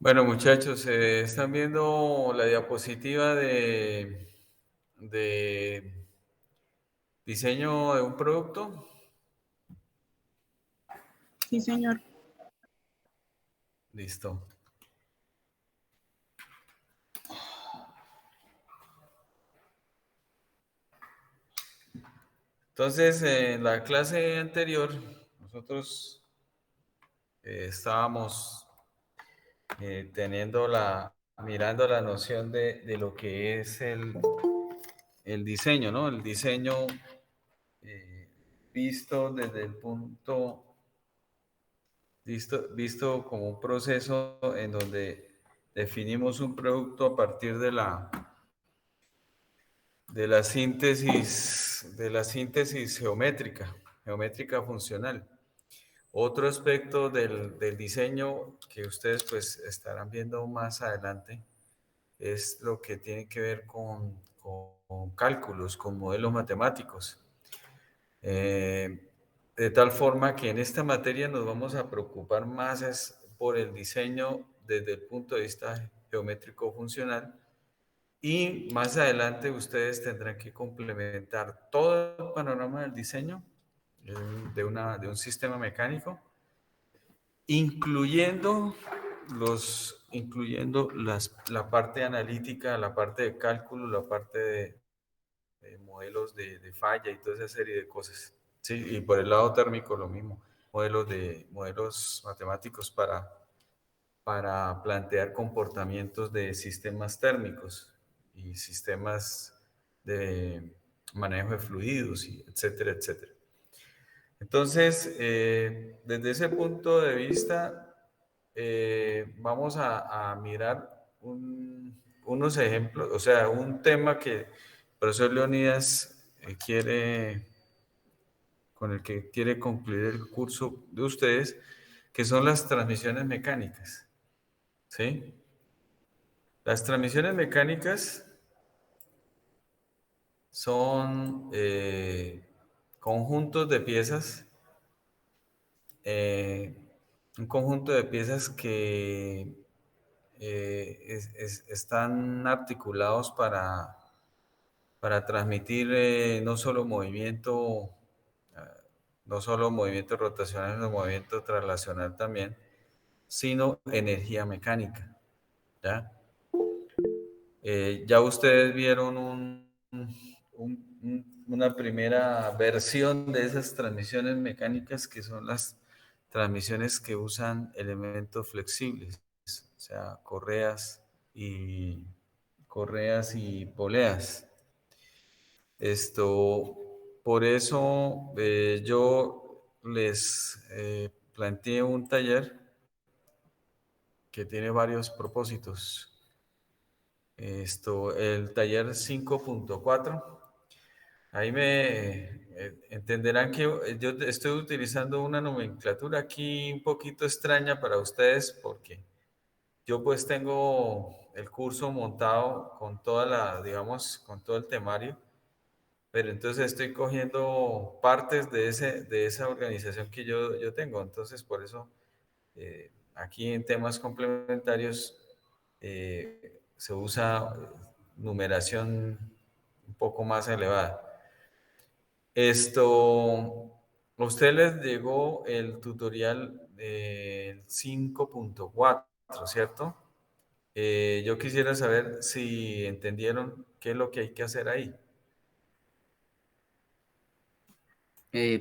Bueno, muchachos, están viendo la diapositiva de diseño de un producto. Sí, señor. Listo. Entonces, en la clase anterior, nosotros estábamos mirando la noción de lo que es el diseño, ¿no? El diseño eh, visto desde el visto como un proceso en donde definimos un producto a partir de la síntesis geométrica funcional. Otro aspecto del diseño que ustedes pues estarán viendo más adelante es lo que tiene que ver con cálculos, con modelos matemáticos. De tal forma que en esta materia nos vamos a preocupar más es por el diseño desde el punto de vista geométrico funcional y más adelante ustedes tendrán que complementar todo el panorama del diseño de un sistema mecánico, incluyendo la parte analítica, la parte de cálculo, la parte de modelos de falla y toda esa serie de cosas. Sí, y por el lado térmico lo mismo, modelos matemáticos para plantear comportamientos de sistemas térmicos y sistemas de manejo de fluidos, y etcétera, etcétera. Entonces, desde ese punto de vista, vamos a mirar unos ejemplos, o sea, un tema que el profesor Leonidas con el que quiere concluir el curso de ustedes, que son las transmisiones mecánicas. ¿Sí? Las transmisiones mecánicas son conjuntos de piezas, eh, un conjunto de piezas que están articulados para transmitir ah, no solo movimiento rotacional, sino movimiento traslacional también, sino energía mecánica. ¿Ya? Ya ustedes vieron una primera versión de esas transmisiones mecánicas que son las transmisiones que usan elementos flexibles, o sea, y, correas y poleas. Por eso yo les planteé un taller que tiene varios propósitos. El taller 5.4. Ahí entenderán que yo estoy utilizando una nomenclatura aquí un poquito extraña para ustedes porque yo pues tengo el curso montado con digamos, con todo el temario, pero entonces estoy cogiendo partes de esa organización que yo tengo. Entonces por eso aquí en temas complementarios se usa numeración un poco más elevada. A usted les llegó el tutorial del 5.4, ¿cierto? Yo quisiera saber si entendieron qué es lo que hay que hacer ahí.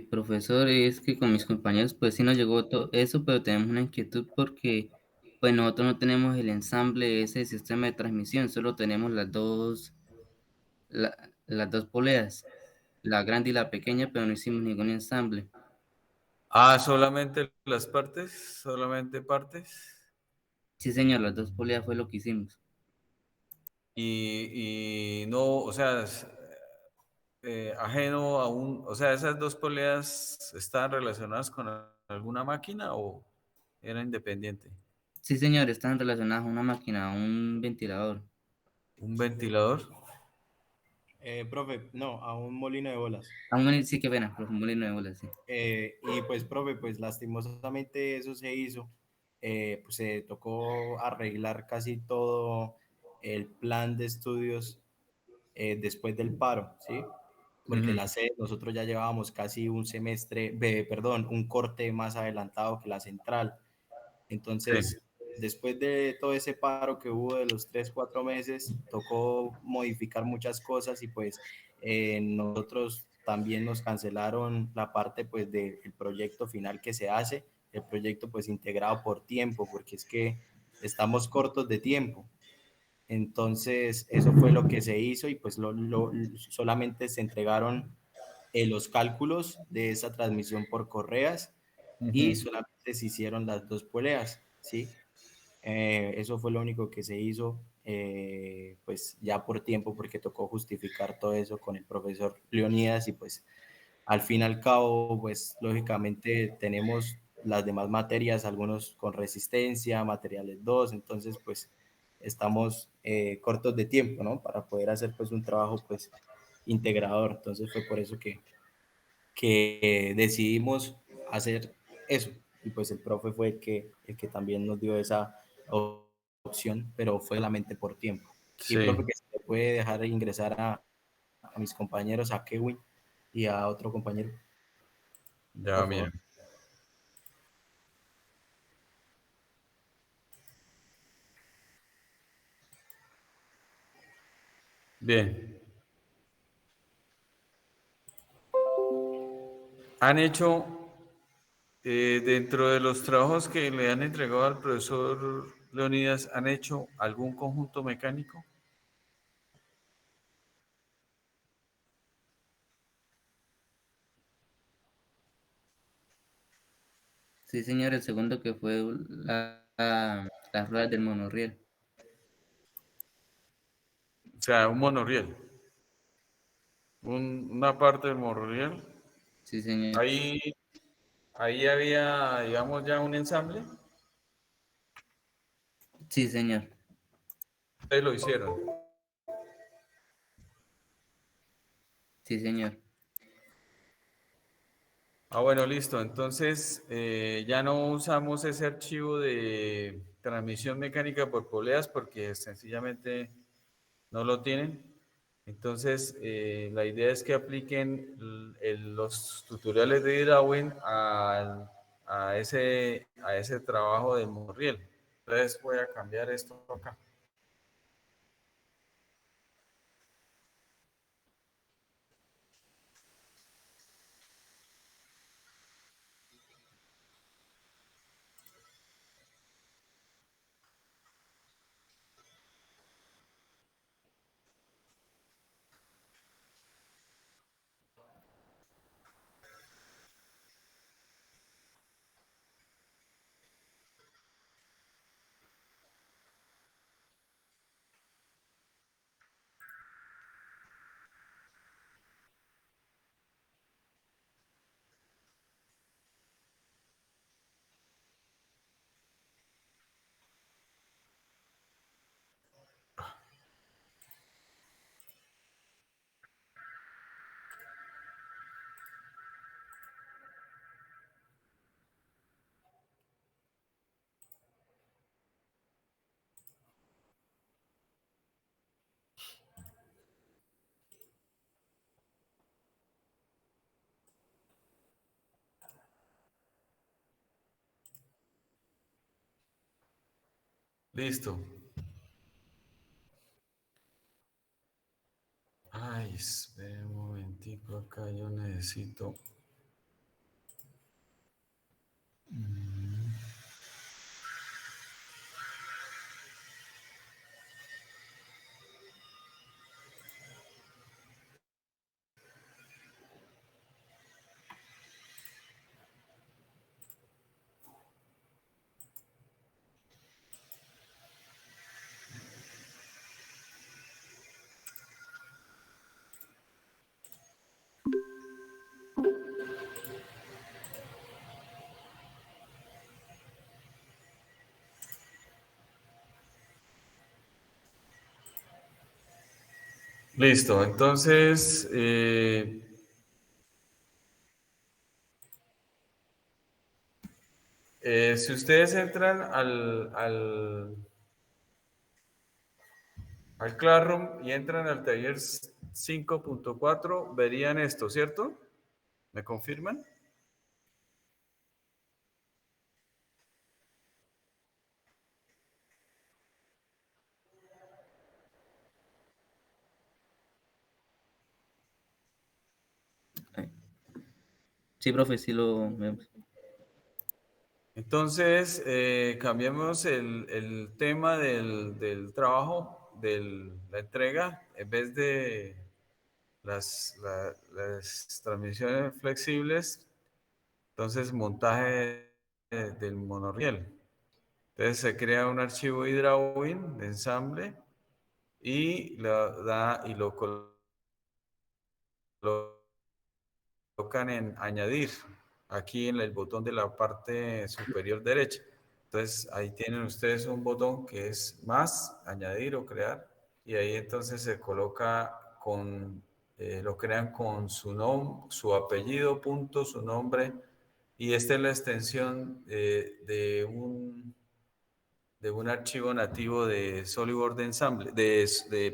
Profesor, es que con mis compañeros pues sí nos llegó todo eso, pero tenemos una inquietud porque pues nosotros no tenemos el ensamble de ese sistema de transmisión, solo tenemos las dos poleas, la grande y la pequeña, pero no hicimos ningún ensamble. Ah, solamente las partes, solamente partes. Sí, señor, las dos poleas fue lo que hicimos. Y no, o sea, ajeno a o sea, esas dos poleas están relacionadas con alguna máquina o era independiente. Sí, señor, están relacionadas a una máquina, a un ventilador. Un ventilador. Profe, no, a un molino de bolas. Sí, que pena, profe, un molino de bolas, sí. Y pues, profe, pues lastimosamente eso se hizo pues se tocó arreglar casi todo el plan de estudios después del paro, ¿sí? Porque Ujú. la sede, nosotros ya llevábamos casi un semestre, perdón, un corte más adelantado que la central. Sí. Entonces, después de todo ese paro que hubo de los 3, 4 meses, tocó modificar muchas cosas y pues nosotros también nos cancelaron la parte pues del proyecto final que se hace, el proyecto pues integrado por tiempo, porque es que estamos cortos de tiempo. Entonces, eso fue lo que se hizo y pues solamente se entregaron los cálculos de esa transmisión por correas y Ujú. solamente se hicieron las dos poleas, ¿sí? Eso fue lo único que se hizo, pues ya por tiempo, porque tocó justificar todo eso con el profesor Leonidas y pues al fin y al cabo, pues lógicamente tenemos las demás materias, algunos con resistencia, materiales 2, entonces pues estamos cortos de tiempo, ¿no? Para poder hacer pues un trabajo pues integrador, entonces fue por eso que decidimos hacer eso y pues el profe fue el que también nos dio esa opción, pero fue solamente por tiempo. Y profe, Sí, que se le puede dejar ingresar a mis compañeros, a Kevin y a otro compañero, ya por favor. miren. Bien. Han hecho, dentro de los trabajos que le han entregado al profesor Leonidas, ¿han hecho algún conjunto mecánico? Sí, señor, el segundo que fue las ruedas del monorriel. O sea, un monorriel. Una parte del monorriel. Sí, señor. Ahí, ahí había, digamos, ya un ensamble. Sí, señor. Ustedes lo hicieron. Sí, señor. Ah, bueno, listo. Entonces, ya no usamos ese archivo de transmisión mecánica por poleas porque sencillamente no lo tienen. Entonces, la idea es que apliquen los tutoriales de Darwin a ese trabajo de Murriel. Entonces, voy a cambiar esto acá. Listo. Ay, espera un momentico acá, yo necesito. Listo, entonces, Si ustedes entran al Classroom y entran al taller 5.4, verían esto, ¿cierto? ¿Me confirman? Sí, profe, sí lo vemos. Entonces, cambiamos el tema del trabajo, de la entrega, en vez de las transmisiones flexibles, entonces montaje del monorriel. Entonces se crea un archivo Drawing de ensamble y lo colocan en añadir, aquí en el botón de la parte superior derecha. Entonces ahí tienen ustedes un botón que es más, añadir o crear, y ahí entonces se coloca lo crean con su nombre, su apellido, punto, su nombre, y esta es la extensión de un archivo nativo de SolidWorks de ensamble,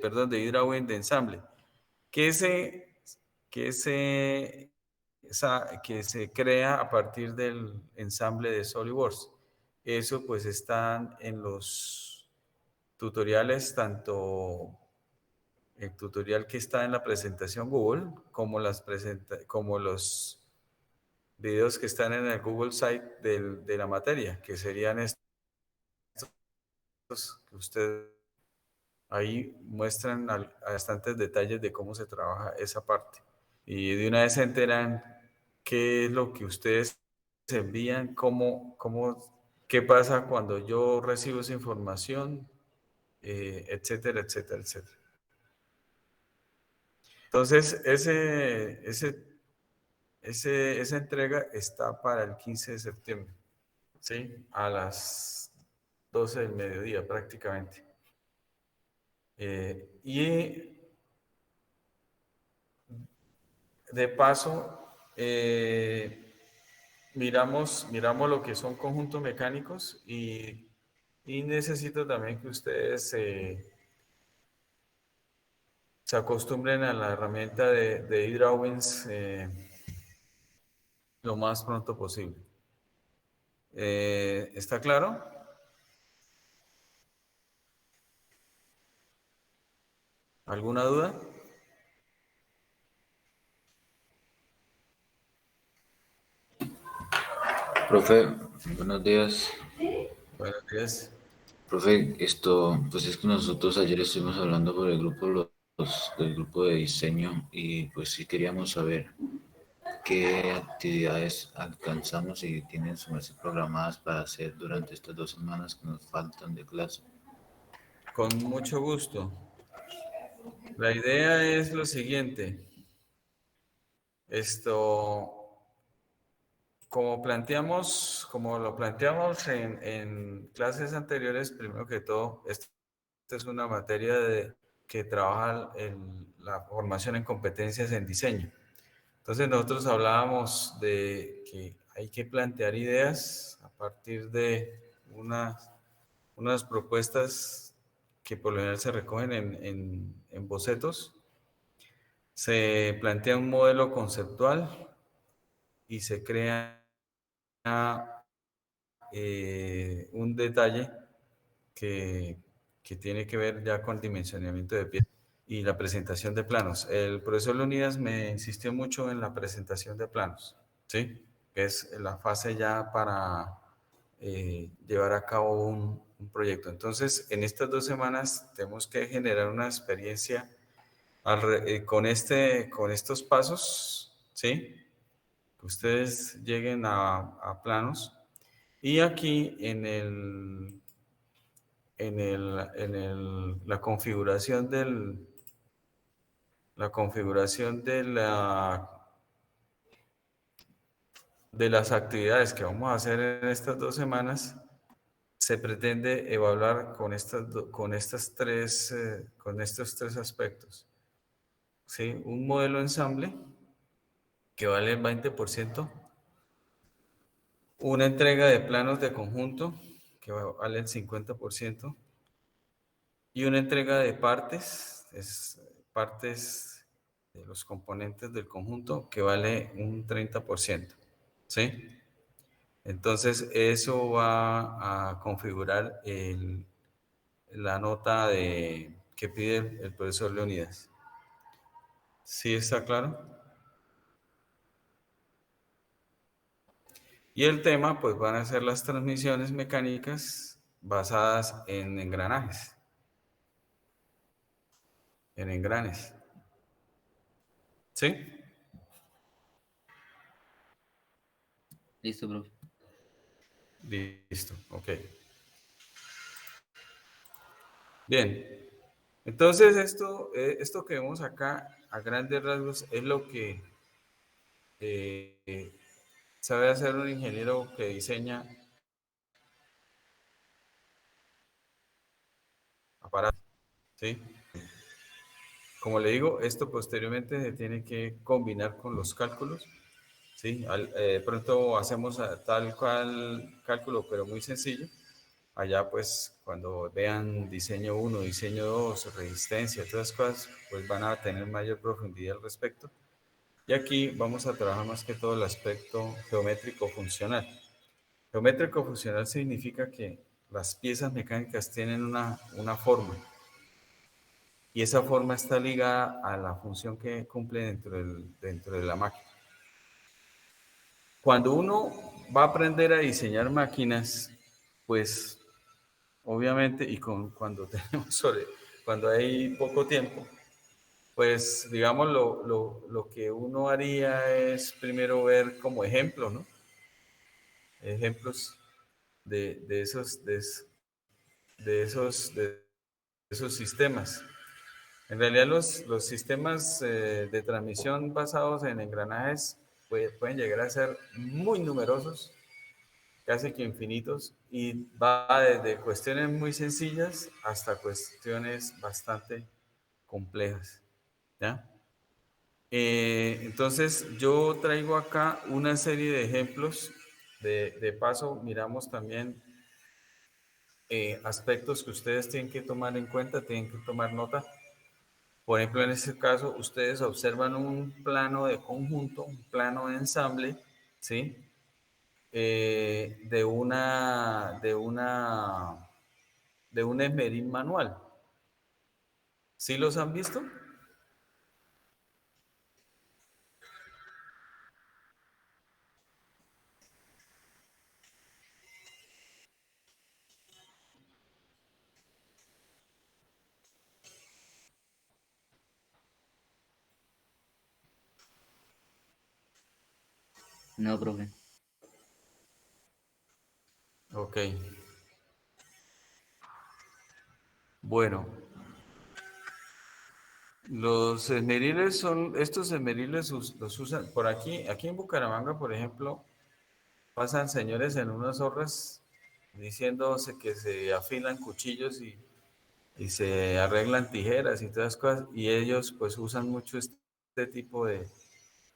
perdón, de Drawing de ensamble, que que se, que se crea a partir del ensamble de SolidWorks. Eso pues están en los tutoriales, tanto el tutorial que está en la presentación Google, como como los videos que están en el Google Site de la materia, que serían estos que ustedes ahí muestran bastantes detalles de cómo se trabaja esa parte. Y de una vez se enteran qué es lo que ustedes envían, qué pasa cuando yo recibo esa información, etcétera, etcétera, etcétera. Entonces, esa entrega está para el 15 de septiembre, ¿sí? A las 12 del mediodía prácticamente. Y de paso, miramos lo que son conjuntos mecánicos y necesito también que ustedes se acostumbren a la herramienta de eDrawings lo más pronto posible. ¿Está claro? ¿Alguna duda? Profe, buenos días. Buenos días. Profe, pues es que nosotros ayer estuvimos hablando por el grupo del grupo de diseño y pues sí queríamos saber qué actividades alcanzamos y tienen su merced programadas para hacer durante estas 2 semanas que nos faltan de clase. Con mucho gusto. La idea es lo siguiente. Esto, como lo planteamos en clases anteriores, primero que todo, esta es una materia que trabaja la formación en competencias en diseño. Entonces nosotros hablábamos de que hay que plantear ideas a partir de unas propuestas que por lo general se recogen en bocetos. Se plantea un modelo conceptual y se crea un detalle que, que tiene que ver ya con dimensionamiento de piezas y la presentación de planos. El profesor Leonidas me insistió mucho en la presentación de planos, ¿sí? Que es la fase ya para llevar a cabo un proyecto. Entonces, en estas 2 semanas tenemos que generar una experiencia con estos pasos, ¿sí? Que ustedes lleguen a planos. Y aquí la configuración de las actividades que vamos a hacer en estas 2 semanas, se pretende evaluar con estos tres aspectos. ¿Sí? Un modelo ensamble que vale el 20%, una entrega de planos de conjunto, que vale el 50%, y una entrega de partes, partes de los componentes del conjunto, que vale un 30%, ¿sí? Entonces, eso va a configurar la nota que pide el profesor Leonidas. ¿Sí está claro? Y el tema, pues van a ser las transmisiones mecánicas basadas en engranajes, en engranes. ¿Sí? Listo, profe. Listo, ok. Bien, entonces esto que vemos acá a grandes rasgos es lo que eh, sabe hacer un ingeniero que diseña aparatos, ¿sí? Como le digo, esto posteriormente se tiene que combinar con los cálculos, ¿sí? Pronto hacemos tal cual cálculo, pero muy sencillo. Allá pues cuando vean diseño 1, diseño 2, resistencia, todas las cosas, pues van a tener mayor profundidad al respecto. Y aquí vamos a trabajar más que todo el aspecto geométrico funcional. Geométrico funcional significa que las piezas mecánicas tienen una forma y esa forma está ligada a la función que cumple dentro de la máquina. Cuando uno va a aprender a diseñar máquinas, pues obviamente, y cuando cuando hay poco tiempo, pues digamos lo que uno haría es primero ver como ejemplos, ¿no? Ejemplos de esos sistemas. En realidad los sistemas de transmisión basados en engranajes pueden llegar a ser muy numerosos, casi que infinitos, y va desde cuestiones muy sencillas hasta cuestiones bastante complejas, ¿ya? Entonces yo traigo acá una serie de ejemplos. De paso, miramos también aspectos que ustedes tienen que tomar en cuenta, tienen que tomar nota. Por ejemplo, en este caso, ustedes observan un plano de conjunto, un plano de ensamble, ¿sí? De un esmeril manual. ¿Sí los han visto? No, profe. Ok. Bueno, los esmeriles estos esmeriles los usan por aquí en Bucaramanga, por ejemplo, pasan señores en unas zorras diciéndose que se afilan cuchillos y se arreglan tijeras y todas las cosas, y ellos pues usan mucho este tipo de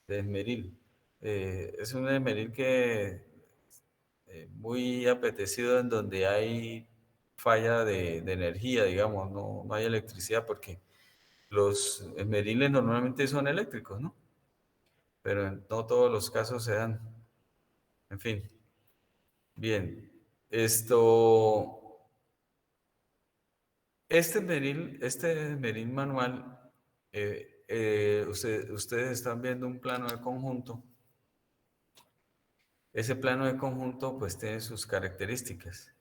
esmeril. Es un esmeril que muy apetecido en donde hay falla de energía, digamos, no hay electricidad, porque los esmeriles normalmente son eléctricos, ¿no? Pero no todos los casos se dan. En fin, bien. Este esmeril manual, ustedes están viendo un plano de conjunto. Ese plano de conjunto pues tiene sus características.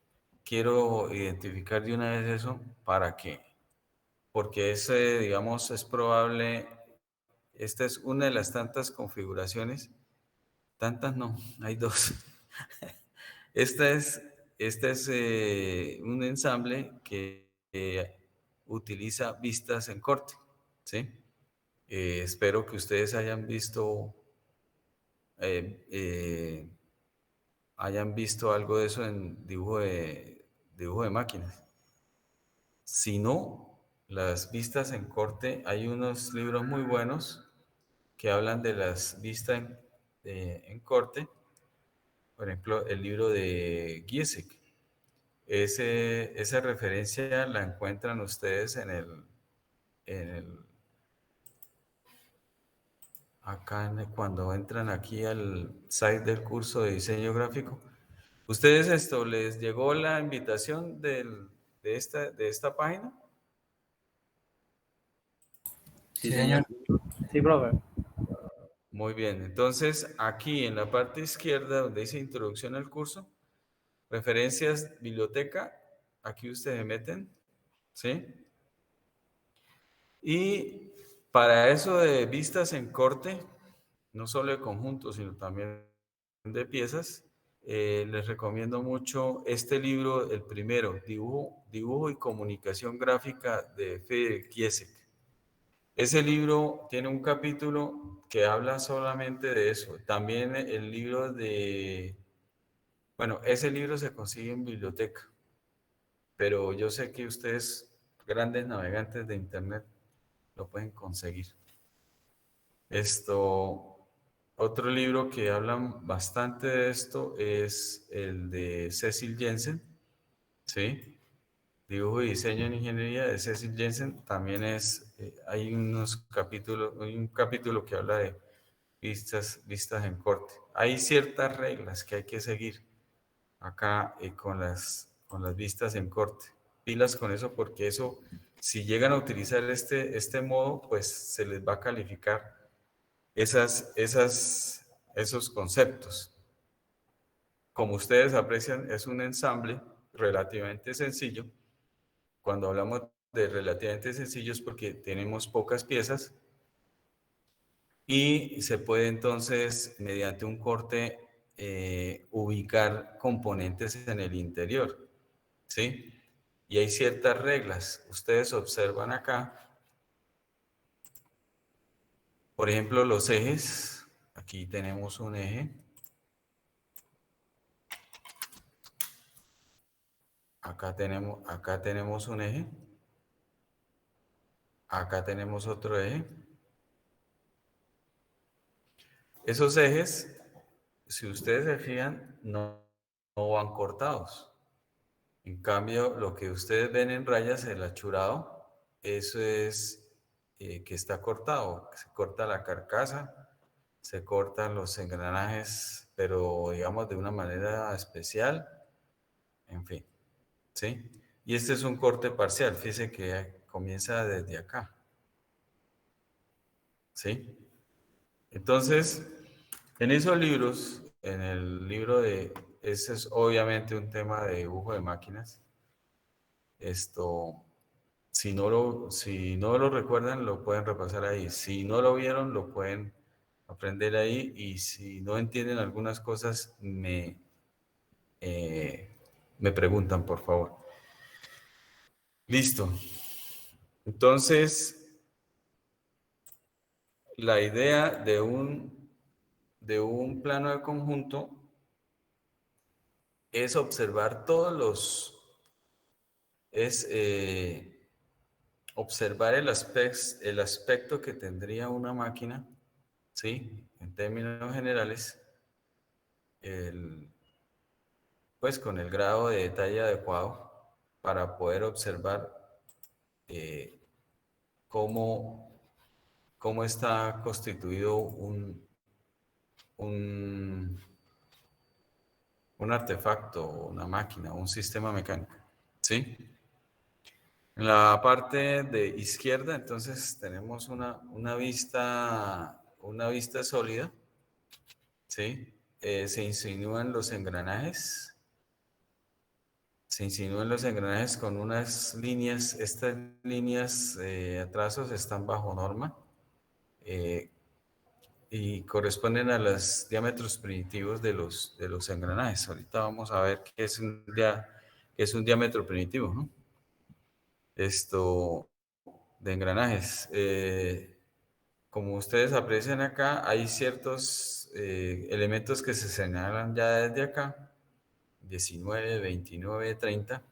Quiero identificar de una vez eso para que, porque ese, digamos, es probable, esta es una de las tantas configuraciones, tantas no, hay dos. Esta es, esta es un ensamble que utiliza vistas en corte, ¿sí? Espero que ustedes eh, eh, hayan visto algo de eso en dibujo de máquinas. Si no, las vistas en corte, hay unos libros muy buenos que hablan de las vistas en corte por ejemplo, el libro de Giesecke. Esa referencia la encuentran ustedes en el cuando entran aquí al site del curso de diseño gráfico. ¿Ustedes les llegó la invitación de esta página? Sí, Sí, señor. señor. Sí, profe. Muy bien, entonces aquí en la parte izquierda donde dice introducción al curso, referencias, biblioteca, aquí ustedes meten, ¿sí? Y para eso de vistas en corte, no solo de conjuntos, sino también de piezas, les recomiendo mucho este libro, el primero, Dibujo y Comunicación Gráfica de Friedrich Giesecke. Ese libro tiene un capítulo que habla solamente de eso. También el libro bueno, ese libro se consigue en biblioteca, pero yo sé que ustedes, grandes navegantes de Internet, lo pueden conseguir. Otro libro que hablan bastante de esto es el de Cecil Jensen, ¿sí? Dibujo y diseño en ingeniería de Cecil Jensen. También hay hay un capítulo que habla de vistas en corte. Hay ciertas reglas que hay que seguir acá con las vistas en corte. Pilas con eso porque eso, si llegan a utilizar este modo, pues se les va a calificar esos conceptos. Como ustedes aprecian, es un ensamble relativamente sencillo. Cuando hablamos de relativamente sencillo es porque tenemos pocas piezas y se puede entonces, mediante un corte, ubicar componentes en el interior, ¿sí? Y hay ciertas reglas. Ustedes observan acá, por ejemplo, los ejes. Aquí tenemos un eje. Acá tenemos un eje. Acá tenemos otro eje. Esos ejes, si ustedes se fijan, no van cortados. En cambio, lo que ustedes ven en rayas, el achurado, eso es que está cortado. Se corta la carcasa, se cortan los engranajes, pero digamos de una manera especial, en fin, ¿sí? Y este es un corte parcial, fíjense que comienza desde acá, ¿sí? Entonces, en esos libros, en el libro ese es obviamente un tema de dibujo de máquinas. Si no lo recuerdan, lo pueden repasar ahí. Si no lo vieron, lo pueden aprender ahí. Y si no entienden algunas cosas, eh, me preguntan, por favor. Listo. Entonces, la idea de un plano de conjunto es observar es observar el aspecto que tendría una máquina, ¿sí? En términos generales, pues con el grado de detalle adecuado para poder observar eh, cómo, cómo está constituido un, un artefacto, una máquina, un sistema mecánico, ¿sí? En la parte de izquierda, entonces, tenemos una vista sólida, ¿sí? Se insinúan los engranajes. Se insinúan los engranajes con unas líneas. Estas líneas trazos están bajo norma y corresponden a los diámetros primitivos de los engranajes. Ahorita vamos a ver qué es un diámetro primitivo, ¿no? De engranajes. Como ustedes aprecian acá, hay ciertos elementos que se señalan ya desde acá: 19, 29, 30,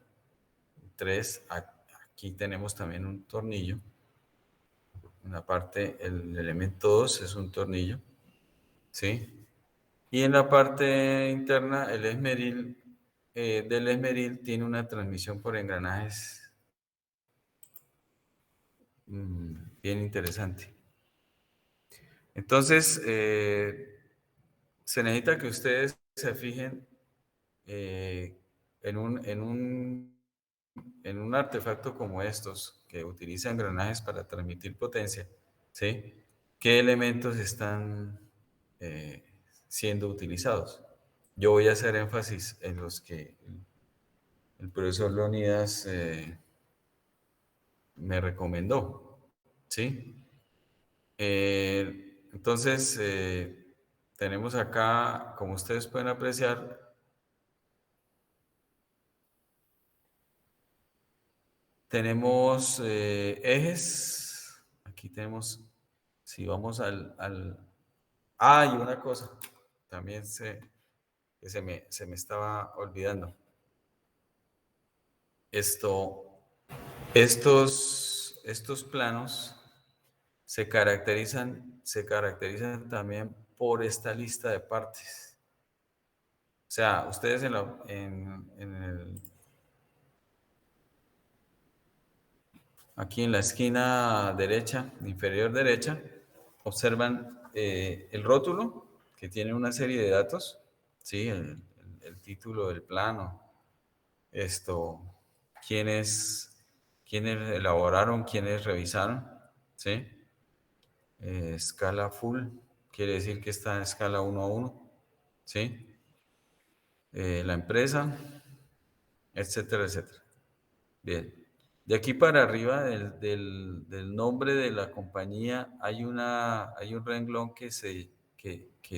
3. Aquí tenemos también un tornillo. En la parte, el elemento 2 es un tornillo, ¿sí? Y en la parte interna, el esmeril del esmeril tiene una transmisión por engranajes bien interesante. Entonces, se necesita que ustedes se fijen en un artefacto como estos, que utiliza engranajes para transmitir potencia, ¿sí? ¿Qué elementos están eh, siendo utilizados? Yo voy a hacer énfasis en los que el profesor Leonidas me recomendó, ¿sí? Entonces, tenemos acá, como ustedes pueden apreciar, tenemos ejes. Aquí tenemos, si vamos y una cosa, también que se me estaba olvidando. Estos planos se caracterizan también por esta lista de partes. O sea, ustedes aquí en la esquina derecha, inferior derecha, observan el rótulo que tiene una serie de datos, ¿sí? El título del plano, esto, quiénes, quiénes elaboraron, quiénes revisaron, ¿sí? Escala full, quiere decir que está en escala 1:1, ¿sí? La empresa, etcétera, etcétera. Bien. De aquí para arriba del nombre de la compañía hay un renglón que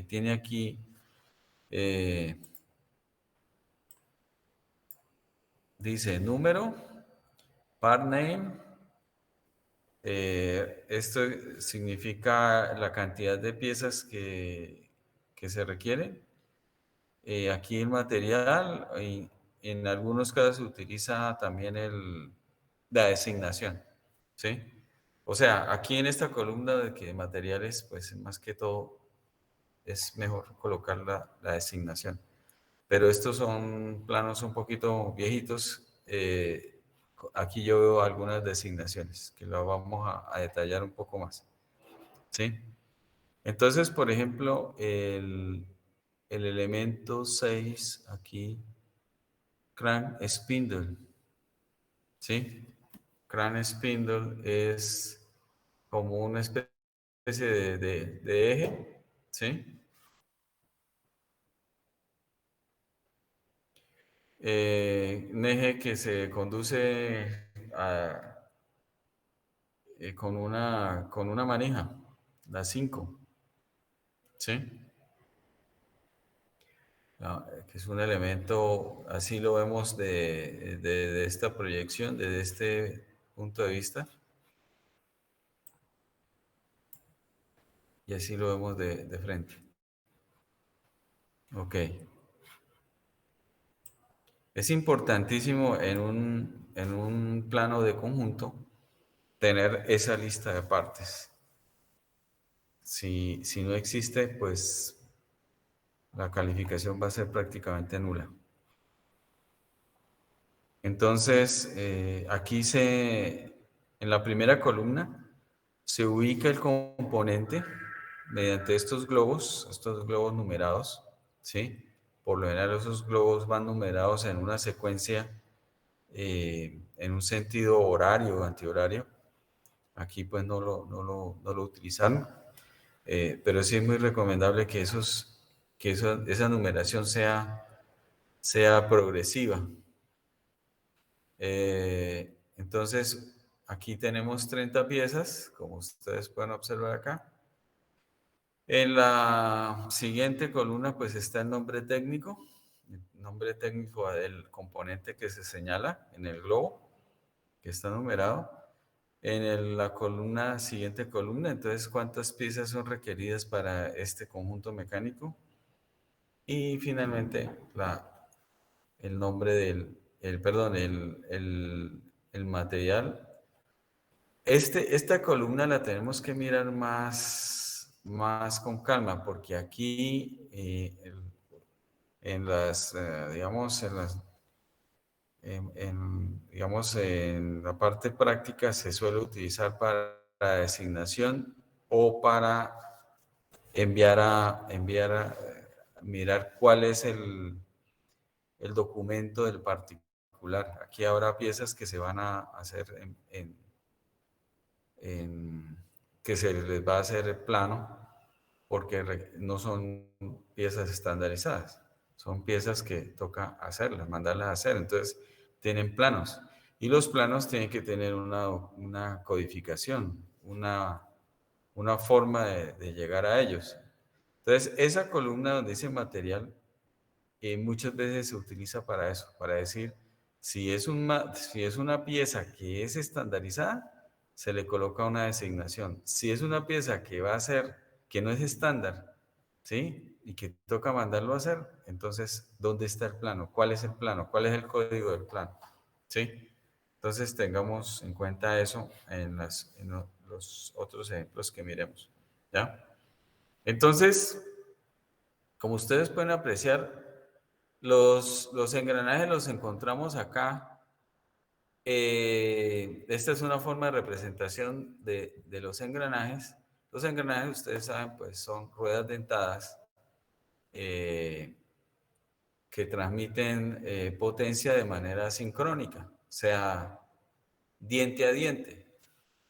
tiene aquí, eh, dice número, part name. Esto significa la cantidad de piezas que se requieren. Aquí el material, y en algunos casos se utiliza también la designación, ¿sí? O sea, aquí en esta columna de que materiales, pues más que todo es mejor colocar la designación. Pero estos son planos un poquito viejitos. Aquí yo veo algunas designaciones que lo vamos a detallar un poco más, ¿sí? Entonces, por ejemplo, el elemento 6 aquí, crank spindle, ¿sí? Crank spindle es como una especie de eje, ¿sí? Un eje que se conduce con una manija, la 5, ¿sí? Que es un elemento, así lo vemos de esta proyección, desde este punto de vista, y así lo vemos de frente. Ok. Es importantísimo en un plano de conjunto tener esa lista de partes. Si no existe, pues la calificación va a ser prácticamente nula. Entonces, en la primera columna, se ubica el componente mediante estos globos numerados, ¿sí? Por lo general esos globos van numerados en una secuencia, en un sentido horario o antihorario. Aquí pues no lo utilizaron, pero sí es muy recomendable que esa numeración sea progresiva. Entonces, aquí tenemos 30 piezas, como ustedes pueden observar acá. En la siguiente columna, pues está el nombre técnico del componente que se señala en el globo, que está numerado. La siguiente columna, entonces, cuántas piezas son requeridas para este conjunto mecánico. Y finalmente, el nombre el material. Esta columna la tenemos que mirar más más con calma, porque aquí en las, digamos, digamos, en la parte práctica se suele utilizar para la designación o para enviar a mirar cuál es el documento del particular. Aquí habrá piezas que se van a hacer que se les va a hacer el plano porque no son piezas estandarizadas, son piezas que toca hacerlas, mandarlas a hacer. Entonces, tienen planos. Y los planos tienen que tener una codificación, una forma de llegar a ellos. Entonces, esa columna donde dice material, muchas veces se utiliza para eso, para decir, si es una pieza que es estandarizada, se le coloca una designación. Si es una pieza que va a ser, que no es estándar, ¿sí? Y que toca mandarlo a hacer, entonces, ¿dónde está el plano? ¿Cuál es el plano? ¿Cuál es el código del plano? ¿Sí? Entonces, tengamos en cuenta eso en los otros ejemplos que miremos, ¿ya? Entonces, como ustedes pueden apreciar, los engranajes los encontramos acá. Esta es una forma de representación de los engranajes. Los engranajes, ustedes saben, pues son ruedas dentadas eh, que transmiten potencia de manera sincrónica, o sea, diente a diente,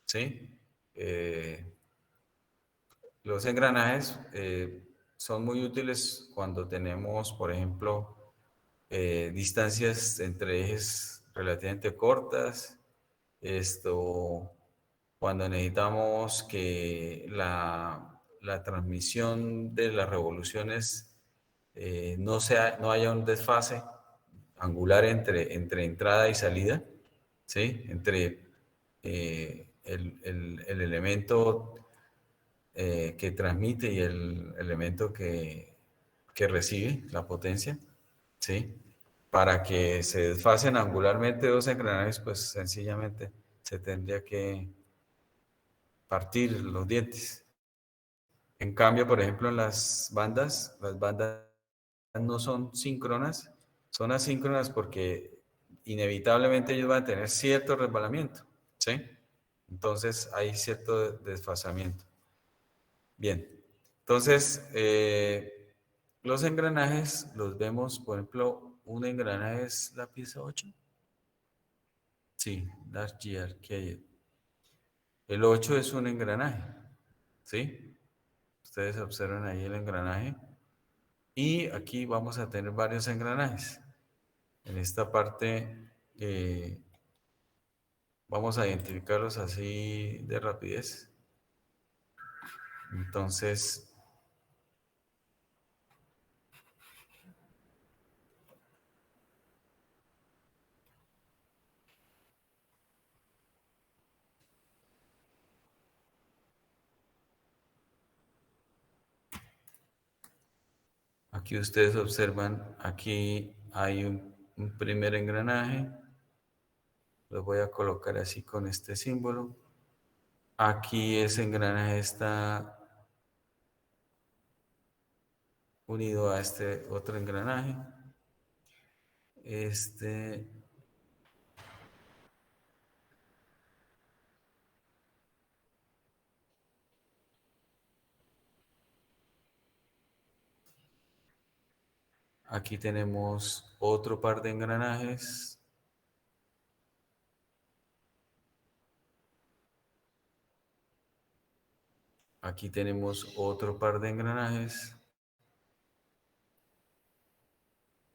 ¿sí? Los engranajes son muy útiles cuando tenemos, por ejemplo, distancias entre ejes relativamente cortas, esto, cuando necesitamos que la transmisión de las revoluciones no haya un desfase angular entre entrada y salida, ¿sí? Entre el elemento que transmite y el elemento que recibe la potencia, ¿sí? Para que se desfasen angularmente dos engranajes, pues sencillamente se tendría que partir los dientes. En cambio, por ejemplo, en las bandas no son síncronas, son asíncronas porque inevitablemente ellos van a tener cierto resbalamiento, ¿sí? Entonces hay cierto desfasamiento. Bien, entonces los engranajes los vemos, por ejemplo, un engranaje es la pieza 8. Sí, Dark Gear, que el 8 es un engranaje, ¿sí? Ustedes observan ahí el engranaje. Y aquí vamos a tener varios engranajes. En esta parte vamos a identificarlos así de rapidez. Entonces, aquí ustedes observan, aquí hay un primer engranaje. Lo voy a colocar así con este símbolo. Aquí ese engranaje está unido a este otro engranaje. Aquí tenemos otro par de engranajes. Aquí tenemos otro par de engranajes.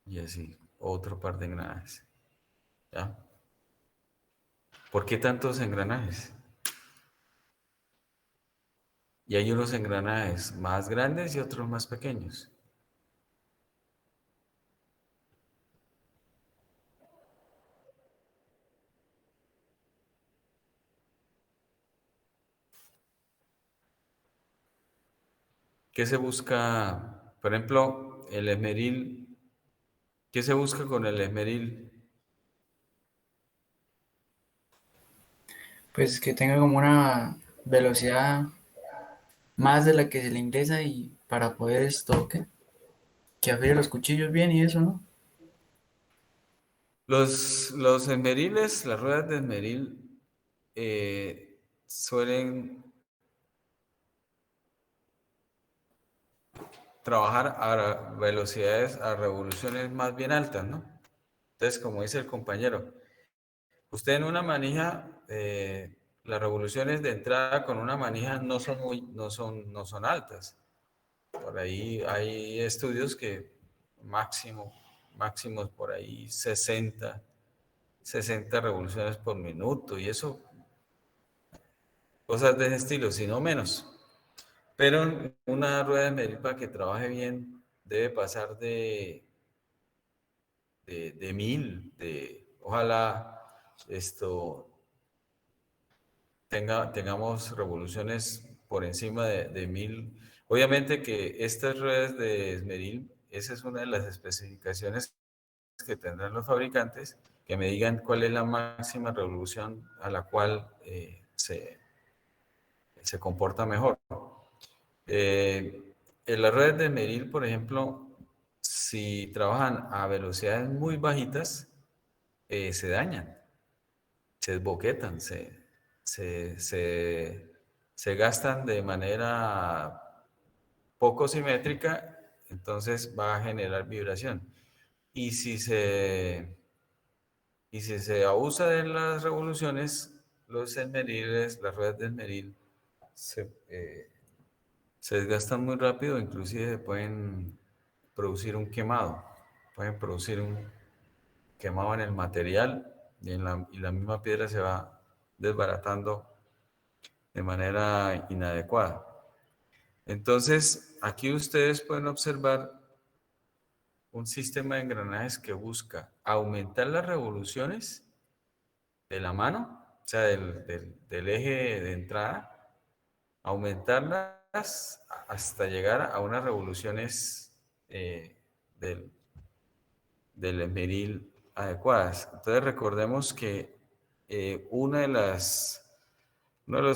Y así, otro par de engranajes. ¿Ya? ¿Por qué tantos engranajes? Y hay unos engranajes más grandes y otros más pequeños. ¿Qué se busca? Por ejemplo, el esmeril. ¿Qué se busca con el esmeril? Pues que tenga como una velocidad más de la que se le ingresa y para poder que afile los cuchillos bien y eso, ¿no? Los esmeriles, las ruedas de esmeril suelen trabajar a velocidades, a revoluciones más bien altas, ¿no? Entonces, como dice el compañero, usted en una manija, las revoluciones de entrada con una manija no son altas. Por ahí hay estudios que máximos por ahí 60 revoluciones por minuto y eso, cosas de ese estilo, si no menos. Pero una rueda de medir para que trabaje bien debe pasar de 1000, ojalá esto tengamos revoluciones por encima de 1000. Obviamente que estas ruedas de esmeril, esa es una de las especificaciones que tendrán los fabricantes, que me digan cuál es la máxima revolución a la cual se comporta mejor. En las ruedas de esmeril, por ejemplo, si trabajan a velocidades muy bajitas, se dañan, se desboquetan, se, se, se gastan de manera poco simétrica, entonces va a generar vibración. Y y si se abusa de las revoluciones, los esmeriles, las ruedas de esmeril, se desgastan muy rápido, inclusive pueden producir un quemado, pueden producir un quemado en el material y la misma piedra se va desbaratando de manera inadecuada. Entonces, aquí ustedes pueden observar un sistema de engranajes que busca aumentar las revoluciones de la mano, o sea, del eje de entrada, aumentarlas hasta llegar a unas revoluciones del, del esmeril adecuadas. Entonces recordemos que uno de los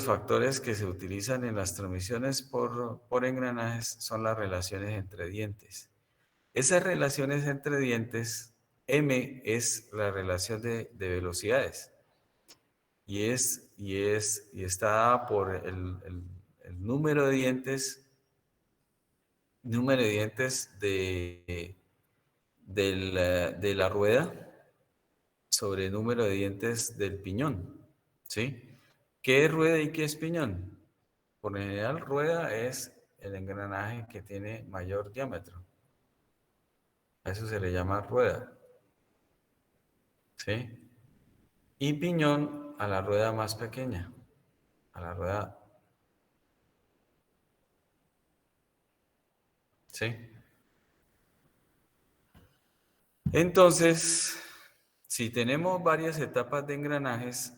factores que se utilizan en las transmisiones por engranajes son las relaciones entre dientes. Esas relaciones entre dientes, M es la relación de velocidades y está dada por el número de dientes de la rueda sobre el número de dientes del piñón, ¿sí? ¿Qué es rueda y qué es piñón? Por lo general, rueda es el engranaje que tiene mayor diámetro. A eso se le llama rueda, ¿sí? Y piñón a la rueda más pequeña, a la rueda, ¿sí? Entonces, si tenemos varias etapas de engranajes,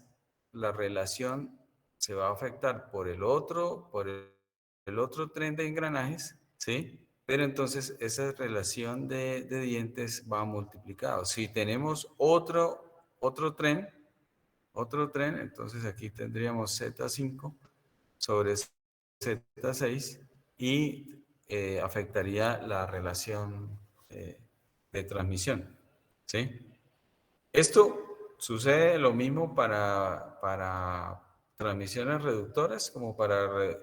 la relación se va a afectar por el otro tren de engranajes, ¿sí? Pero entonces esa relación de dientes va multiplicado. Si tenemos otro tren, entonces aquí tendríamos Z5 sobre Z6 y afectaría la relación de transmisión, ¿sí? Esto sucede lo mismo para transmisiones reductoras como para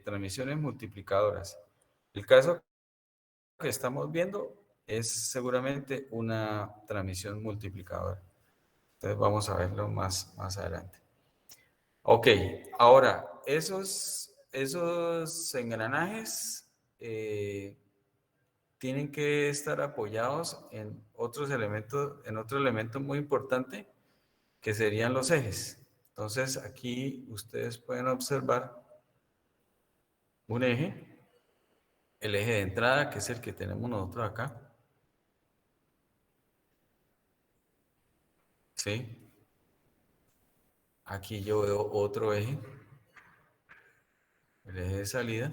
transmisiones multiplicadoras. El caso que estamos viendo es seguramente una transmisión multiplicadora. Entonces vamos a verlo más adelante. Ok, ahora, esos engranajes tienen que estar apoyados en otros elementos, en otro elemento muy importante que serían los ejes. Entonces aquí ustedes pueden observar un eje, el eje de entrada, que es el que tenemos nosotros acá, ¿sí? Aquí yo veo otro eje, el eje de salida.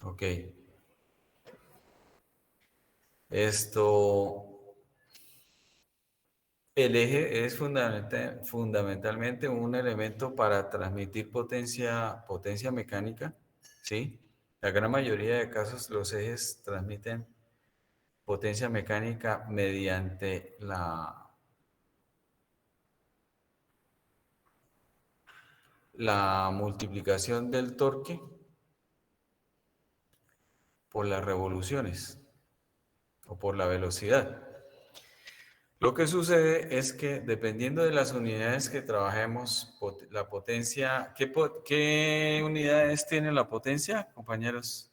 Ok. Esto, El eje es fundamentalmente un elemento para transmitir potencia mecánica, ¿sí? La gran mayoría de casos los ejes transmiten potencia mecánica mediante la multiplicación del torque por las revoluciones o por la velocidad. Lo que sucede es que dependiendo de las unidades que trabajemos, la potencia, ¿qué unidades tiene la potencia, compañeros?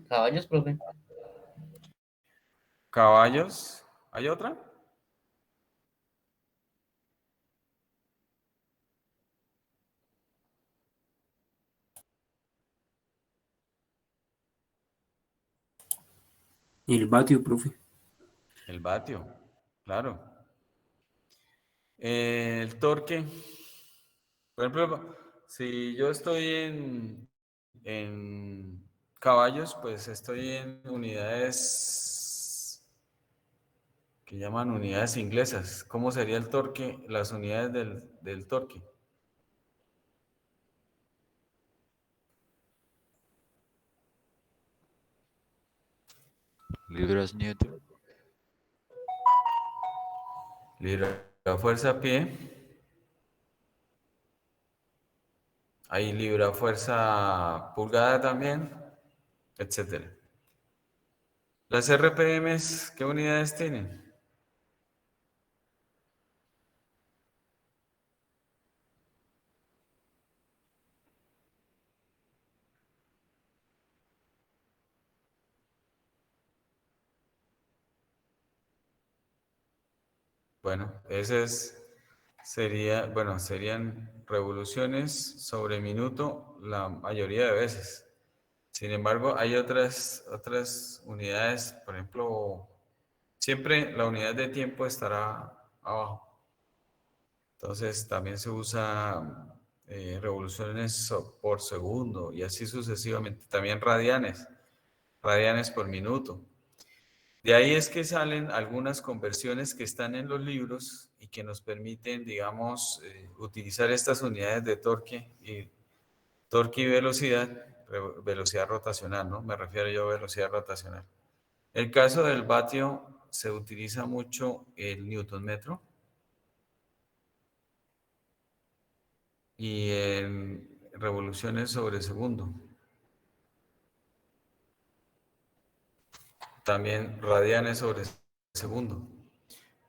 Caballos, profe. Caballos. ¿Hay otra? El vatio, profe. El vatio, claro. El torque. Por ejemplo, si yo estoy en caballos, pues estoy en unidades que llaman unidades inglesas. ¿Cómo sería el torque? Las unidades del torque. Libras Newton. Libra fuerza pie. Hay libra fuerza pulgada también, etcétera. Las RPMs, ¿qué unidades tienen? Bueno, serían revoluciones sobre minuto la mayoría de veces. Sin embargo, hay otras unidades, por ejemplo, siempre la unidad de tiempo estará abajo. Entonces también se usa revoluciones por segundo y así sucesivamente. También radianes por minuto. De ahí es que salen algunas conversiones que están en los libros y que nos permiten, digamos, utilizar estas unidades de torque y velocidad, velocidad rotacional, ¿no? Me refiero yo a velocidad rotacional. En el caso del vatio se utiliza mucho el newton metro y en revoluciones sobre segundo. También radianes sobre segundo.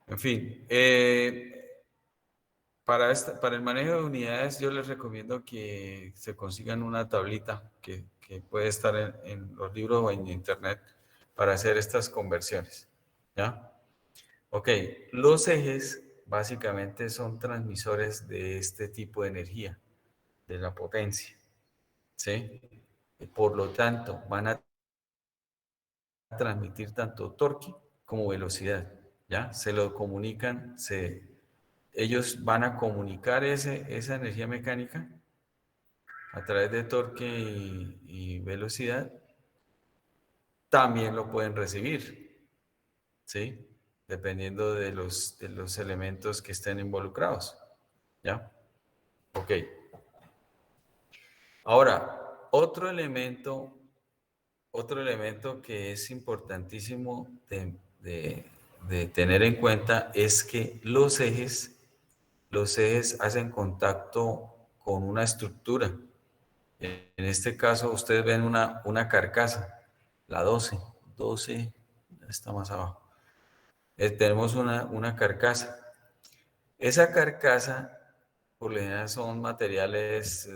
En fin, para el manejo de unidades yo les recomiendo que se consigan una tablita que puede estar en los libros o en internet para hacer estas conversiones. ¿Ya? Ok, los ejes básicamente son transmisores de este tipo de energía, de la potencia. ¿Sí? Por lo tanto, van a transmitir tanto torque como velocidad. ¿Ya? Se lo comunican, ellos van a comunicar esa energía mecánica a través de torque y velocidad. También lo pueden recibir, ¿sí? Dependiendo de los elementos que estén involucrados. ¿Ya? Ok. Ahora, otro elemento que es importantísimo de tener en cuenta es que los ejes hacen contacto con una estructura. En este caso, ustedes ven una carcasa, la 12 está más abajo. Tenemos una carcasa. Esa carcasa, por lo general, son materiales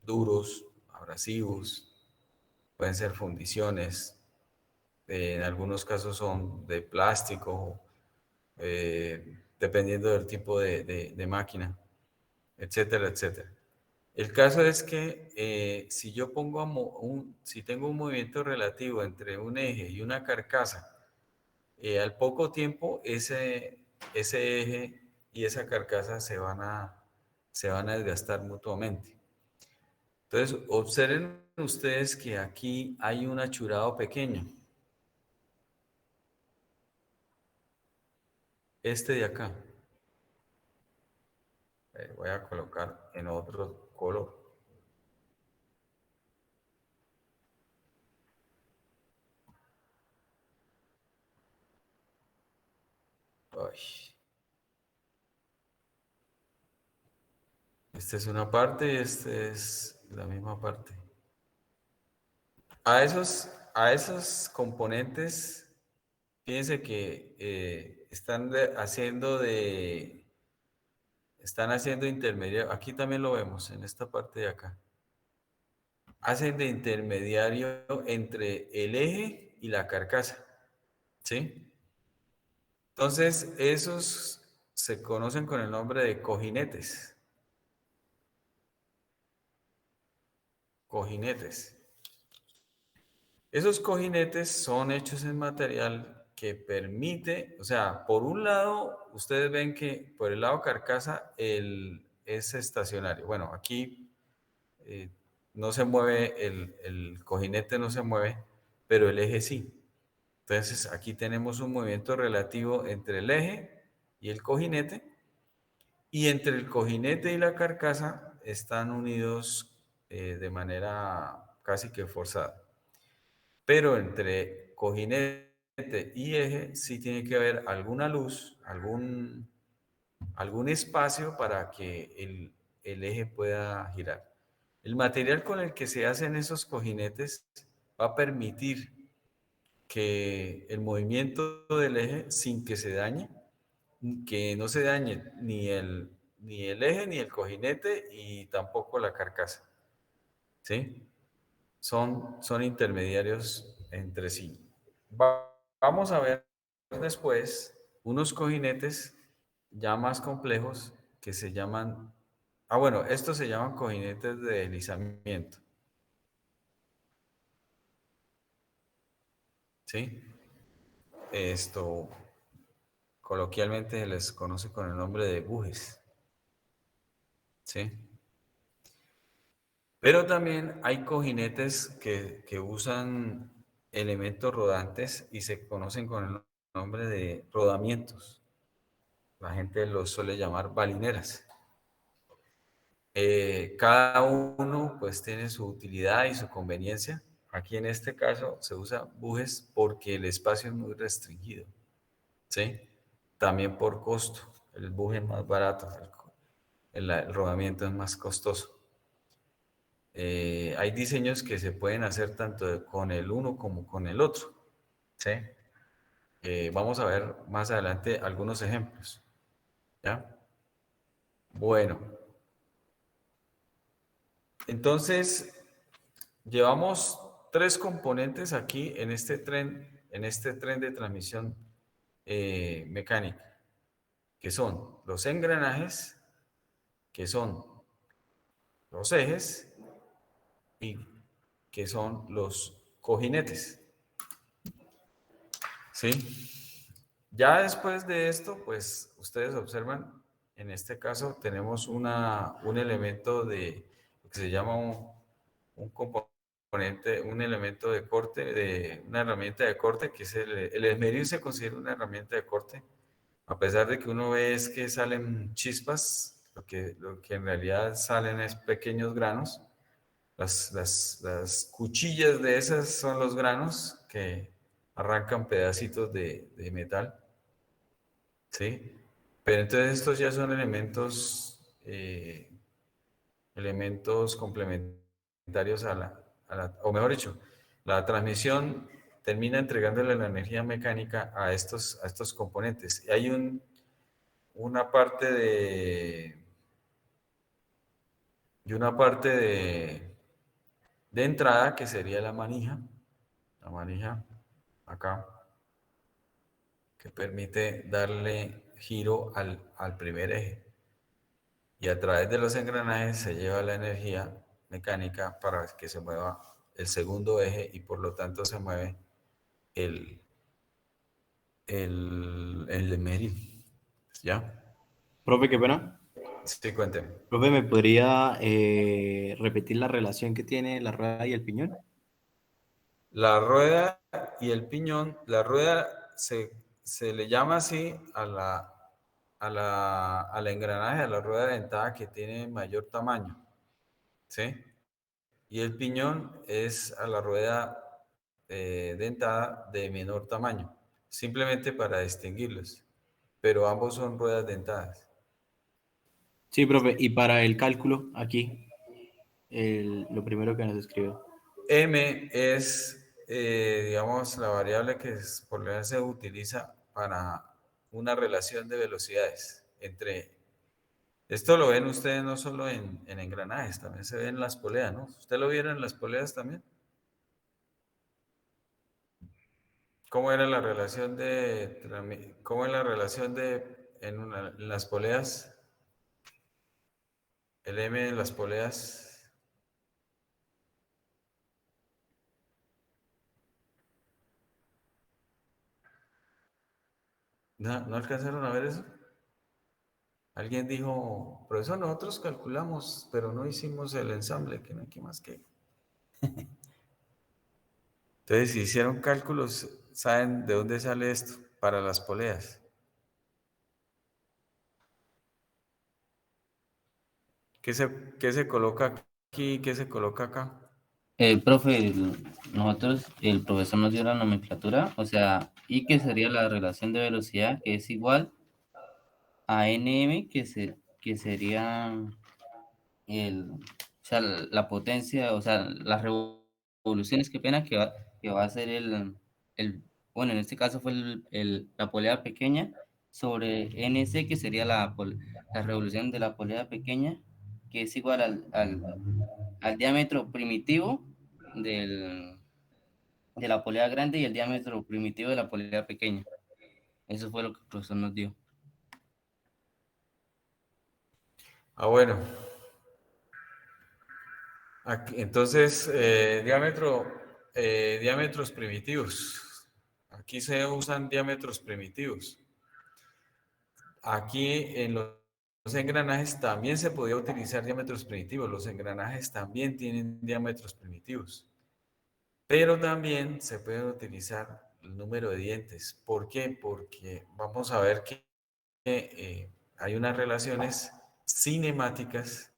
duros, abrasivos, pueden ser fundiciones, en algunos casos son de plástico, dependiendo del tipo de máquina, etcétera, etcétera. El caso es que si yo si tengo un movimiento relativo entre un eje y una carcasa, al poco tiempo ese eje y esa carcasa se van a desgastar mutuamente. Entonces, observen ustedes que aquí hay un achurado pequeño. Este de acá. Voy a colocar en otro color. Ay. Esta es una parte y esta es la misma parte. A esos componentes, fíjense que están haciendo intermediario. Aquí también lo vemos, en esta parte de acá. Hacen de intermediario entre el eje y la carcasa, ¿sí? Entonces, esos se conocen con el nombre de cojinetes. Cojinetes. Esos cojinetes son hechos en material que permite, o sea, por un lado, ustedes ven que por el lado carcasa es estacionario. Bueno, aquí eh, no se mueve, el cojinete no se mueve, pero el eje sí. Entonces, aquí tenemos un movimiento relativo entre el eje y el cojinete, y entre el cojinete y la carcasa están unidos de manera casi que forzada. Pero entre cojinete y eje sí tiene que haber alguna luz, algún espacio para que el eje pueda girar. El material con el que se hacen esos cojinetes va a permitir que el movimiento del eje sin que se dañe, que no se dañe ni el eje, ni el cojinete y tampoco la carcasa. ¿Sí? Son intermediarios entre sí. Vamos a ver después unos cojinetes ya más complejos que se llaman, bueno, estos se llaman cojinetes de deslizamiento. ¿Sí? Esto coloquialmente se les conoce con el nombre de bujes. ¿Sí? Pero también hay cojinetes que usan elementos rodantes y se conocen con el nombre de rodamientos. La gente los suele llamar balineras. Cada uno pues tiene su utilidad y su conveniencia. Aquí en este caso se usa bujes porque el espacio es muy restringido, ¿sí? También por costo. El buje es más barato, el rodamiento es más costoso. Hay diseños que se pueden hacer tanto con el uno como con el otro, ¿sí? Vamos a ver más adelante algunos ejemplos, ¿ya? Bueno, entonces llevamos tres componentes aquí en este tren de transmisión mecánica, que son los engranajes, que son los ejes y que son los cojinetes, ¿sí? Ya después de esto, pues ustedes observan, en este caso tenemos un elemento que se llama un componente, un elemento de corte, una herramienta de corte, que es el esmeril. Se considera una herramienta de corte, a pesar de que uno ve es que salen chispas, lo que en realidad salen es pequeños granos. Las cuchillas de esas son los granos que arrancan pedacitos de metal. ¿Sí? Pero entonces estos ya son elementos complementarios o mejor dicho, la transmisión termina entregándole la energía mecánica a estos componentes. Y hay una parte de entrada que sería la manija acá, que permite darle giro al primer eje. Y a través de los engranajes se lleva la energía mecánica para que se mueva el segundo eje y por lo tanto se mueve el esmeril. ¿Ya? Profe, qué pena. Sí, cuénteme. Profe, ¿me podría repetir la relación que tiene la rueda y el piñón? La rueda y el piñón, la rueda se le llama así al engranaje, a la rueda dentada que tiene mayor tamaño, ¿sí? Y el piñón es a la rueda dentada de menor tamaño, simplemente para distinguirlos, pero ambos son ruedas dentadas. Sí, profe, y para el cálculo, aquí, lo primero que nos escribió. M es, digamos, la variable que por lo general se utiliza para una relación de velocidades entre... Esto lo ven ustedes no solo en engranajes, también se ve en las poleas, ¿no? ¿Usted lo vieron en las poleas también? ¿Cómo era la relación cómo es la relación en las poleas, el M en las poleas? ¿No alcanzaron a ver eso? Alguien dijo, profesor, nosotros calculamos, pero no hicimos el ensamble, que no hay que más que. Entonces, si hicieron cálculos, ¿saben de dónde sale esto? Para las poleas. ¿Qué se coloca aquí? ¿Qué se coloca acá? Profe, nosotros, el profesor nos dio la nomenclatura, o sea, I que sería la relación de velocidad, que es igual a NM, que sería o sea, la potencia, o sea, las revoluciones, qué pena, que va a ser bueno, en este caso fue la polea pequeña sobre NC, que sería la revolución de la polea pequeña, que es igual al diámetro primitivo del, de la polea grande y el diámetro primitivo de la polea pequeña. Eso fue lo que el profesor nos dio. Ah, bueno. Entonces, diámetros primitivos. Aquí se usan diámetros primitivos. Aquí en los engranajes también se podía utilizar diámetros primitivos. Los engranajes también tienen diámetros primitivos. Pero también se puede utilizar el número de dientes. ¿Por qué? Porque vamos a ver que hay unas relaciones cinemáticas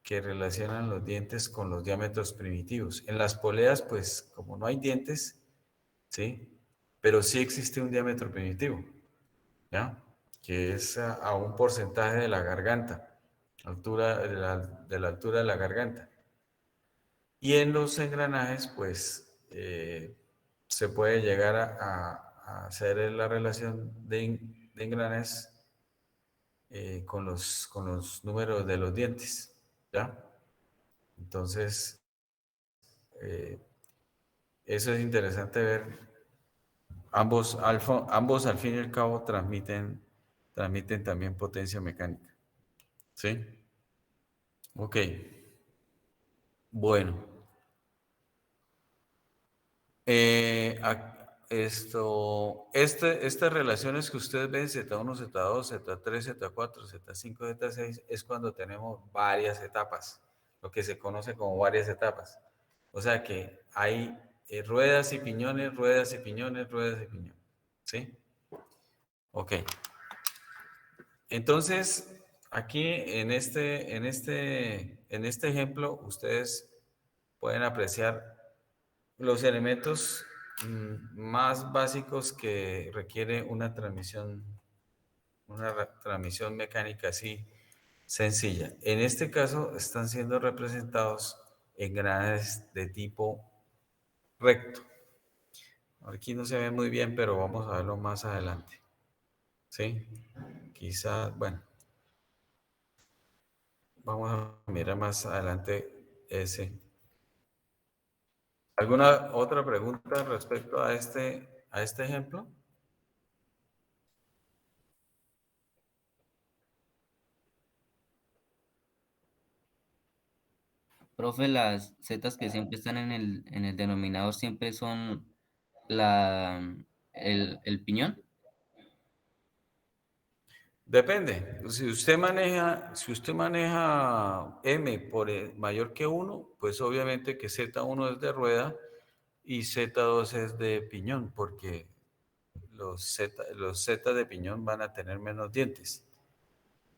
que relacionan los dientes con los diámetros primitivos. En las poleas, pues como no hay dientes, ¿sí? Pero sí existe un diámetro primitivo, ¿ya? Que es a un porcentaje de la garganta, de la altura de la garganta. Y en los engranajes, pues se puede llegar a hacer la relación de engranajes con los números de los dientes, ¿ya? Entonces, eh, eso es interesante ver. Ambos al fin y al cabo transmiten también potencia mecánica. ¿Sí? Ok. Bueno. Estas relaciones que ustedes ven, Z1, Z2, Z3, Z4, Z5, Z6, es cuando tenemos varias etapas, lo que se conoce como varias etapas. O sea que hay ruedas y piñones, ruedas y piñones, ruedas y piñones. ¿Sí? Ok. Entonces, aquí en este ejemplo, ustedes pueden apreciar los elementos más básicos que requiere una transmisión mecánica así sencilla. En este caso están siendo representados engranajes de tipo recto. Aquí no se ve muy bien, pero vamos a verlo más adelante. ¿Sí? Quizás, bueno, vamos a mirar más adelante ese. ¿Alguna otra pregunta respecto a este ejemplo? Profe, las zetas que siempre están en el denominador siempre son la, el piñón. Depende. Si usted maneja M por mayor que uno, pues obviamente que Z1 es de rueda y Z2 es de piñón, porque los Z de piñón van a tener menos dientes.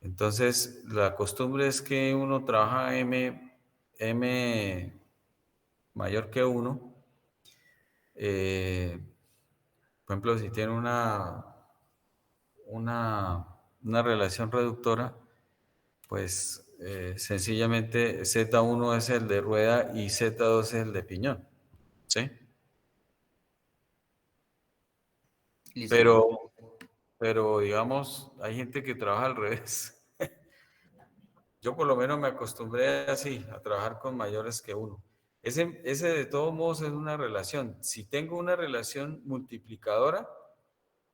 Entonces, la costumbre es que uno trabaja M mayor que uno. Por ejemplo, si tiene una relación reductora, pues sencillamente Z1 es el de rueda y Z2 es el de piñón, ¿sí? Listo. Pero digamos, hay gente que trabaja al revés. Yo por lo menos me acostumbré así, a trabajar con mayores que uno. Ese de todos modos es una relación. Si tengo una relación multiplicadora,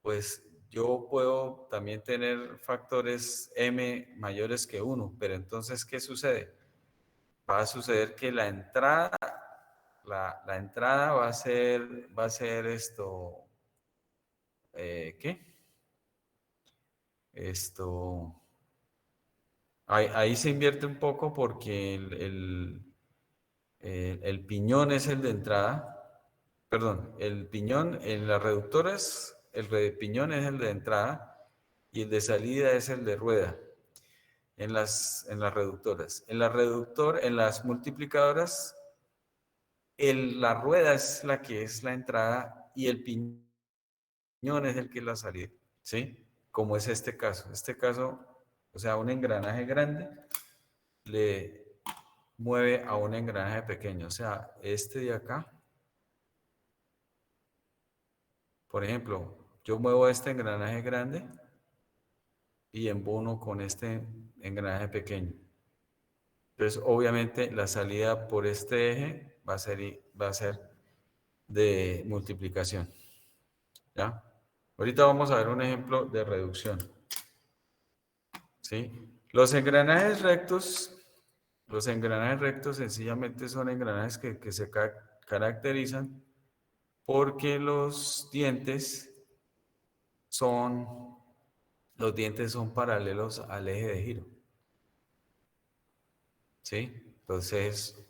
pues yo puedo también tener factores M mayores que uno. Pero entonces, ¿qué sucede? Va a suceder que la entrada va a ser esto, ¿qué? Esto, ahí se invierte un poco porque el piñón es el de entrada, perdón, el piñón en las reductoras, el piñón es el de entrada y el de salida es el de rueda en las reductoras. En las multiplicadoras, la rueda es la que es la entrada y el piñón es el que es la salida, ¿sí? Como es este caso. Este caso, o sea, un engranaje grande le mueve a un engranaje pequeño. O sea, este de acá, por ejemplo, yo muevo este engranaje grande y embono con este engranaje pequeño. Entonces, obviamente, la salida por este eje va a ser de multiplicación. ¿Ya? Ahorita vamos a ver un ejemplo de reducción. ¿Sí? Los engranajes rectos sencillamente son engranajes que se caracterizan porque son, los dientes son paralelos al eje de giro. ¿Sí? Entonces,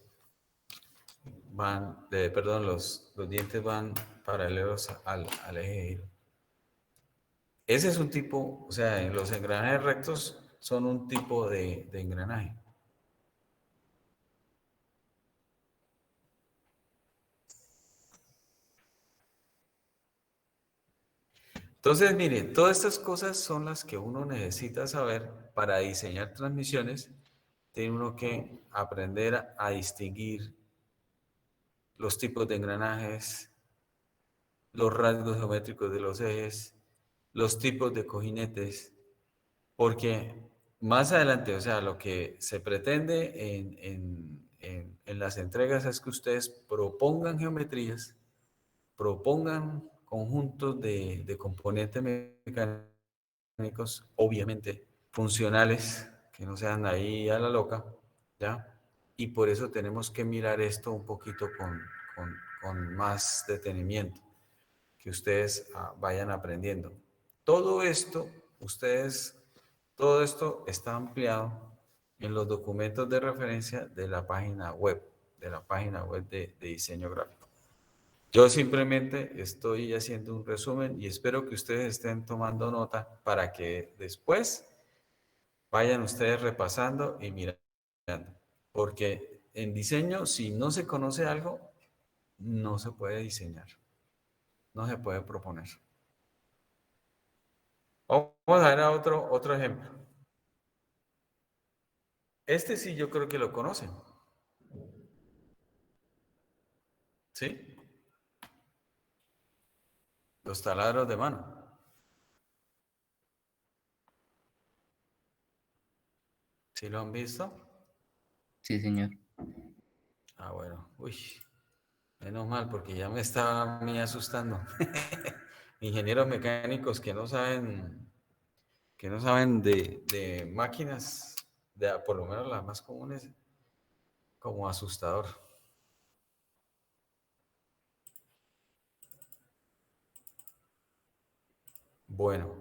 perdón, los dientes van paralelos al eje de giro. Ese es un tipo, o sea, los engranajes rectos son un tipo de engranaje. Entonces, mire, todas estas cosas son las que uno necesita saber para diseñar transmisiones. Tiene uno que aprender a distinguir los tipos de engranajes, los rasgos geométricos de los ejes, los tipos de cojinetes, porque más adelante, o sea, lo que se pretende en las entregas es que ustedes propongan geometrías, propongan conjuntos de componentes mecánicos, obviamente funcionales, que no sean ahí a la loca, ¿ya? Y por eso tenemos que mirar esto un poquito con más detenimiento, que ustedes vayan aprendiendo. Todo esto, todo esto está ampliado en los documentos de referencia de la página web, de diseño gráfico. Yo simplemente estoy haciendo un resumen y espero que ustedes estén tomando nota para que después vayan ustedes repasando y mirando. Porque en diseño, si no se conoce algo, no se puede diseñar, no se puede proponer. Vamos a ver a otro ejemplo. Este sí yo creo que lo conocen. ¿Sí? Los taladros de mano. ¿Sí lo han visto? Sí, señor. Ah, bueno. Uy, menos mal, porque ya me estaba a mí asustando. Ingenieros mecánicos que no saben de máquinas, por lo menos las más comunes, como asustador. Bueno.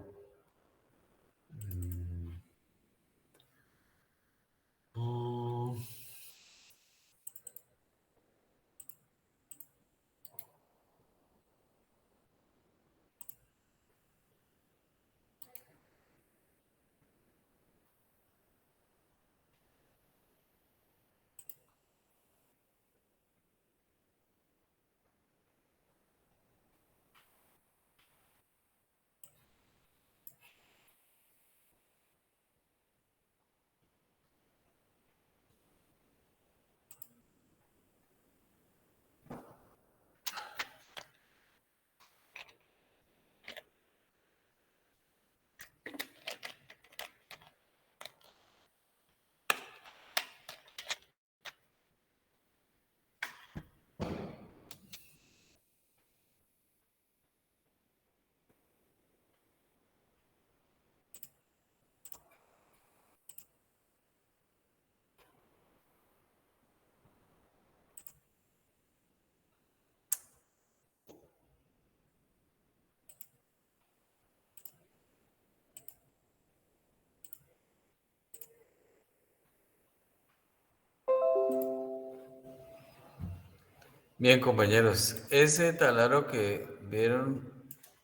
Bien, compañeros, ese taladro que vieron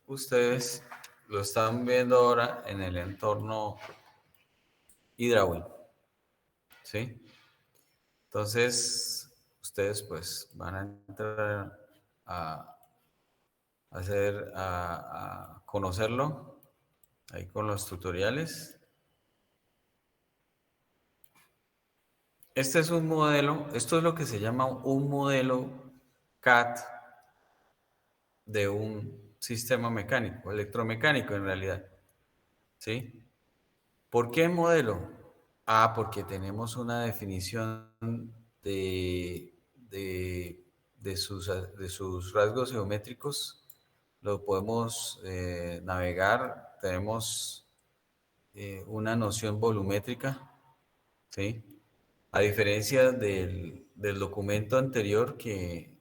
ustedes lo están viendo ahora en el entorno hidráulico, ¿sí? Entonces, ustedes pues van a entrar a a conocerlo ahí con los tutoriales. Este es un modelo, esto es lo que se llama un modelo CAD de un sistema mecánico, electromecánico en realidad, ¿sí? ¿Por qué modelo? Ah, porque tenemos una definición de sus rasgos geométricos, lo podemos navegar, tenemos una noción volumétrica, ¿sí? A diferencia del documento anterior que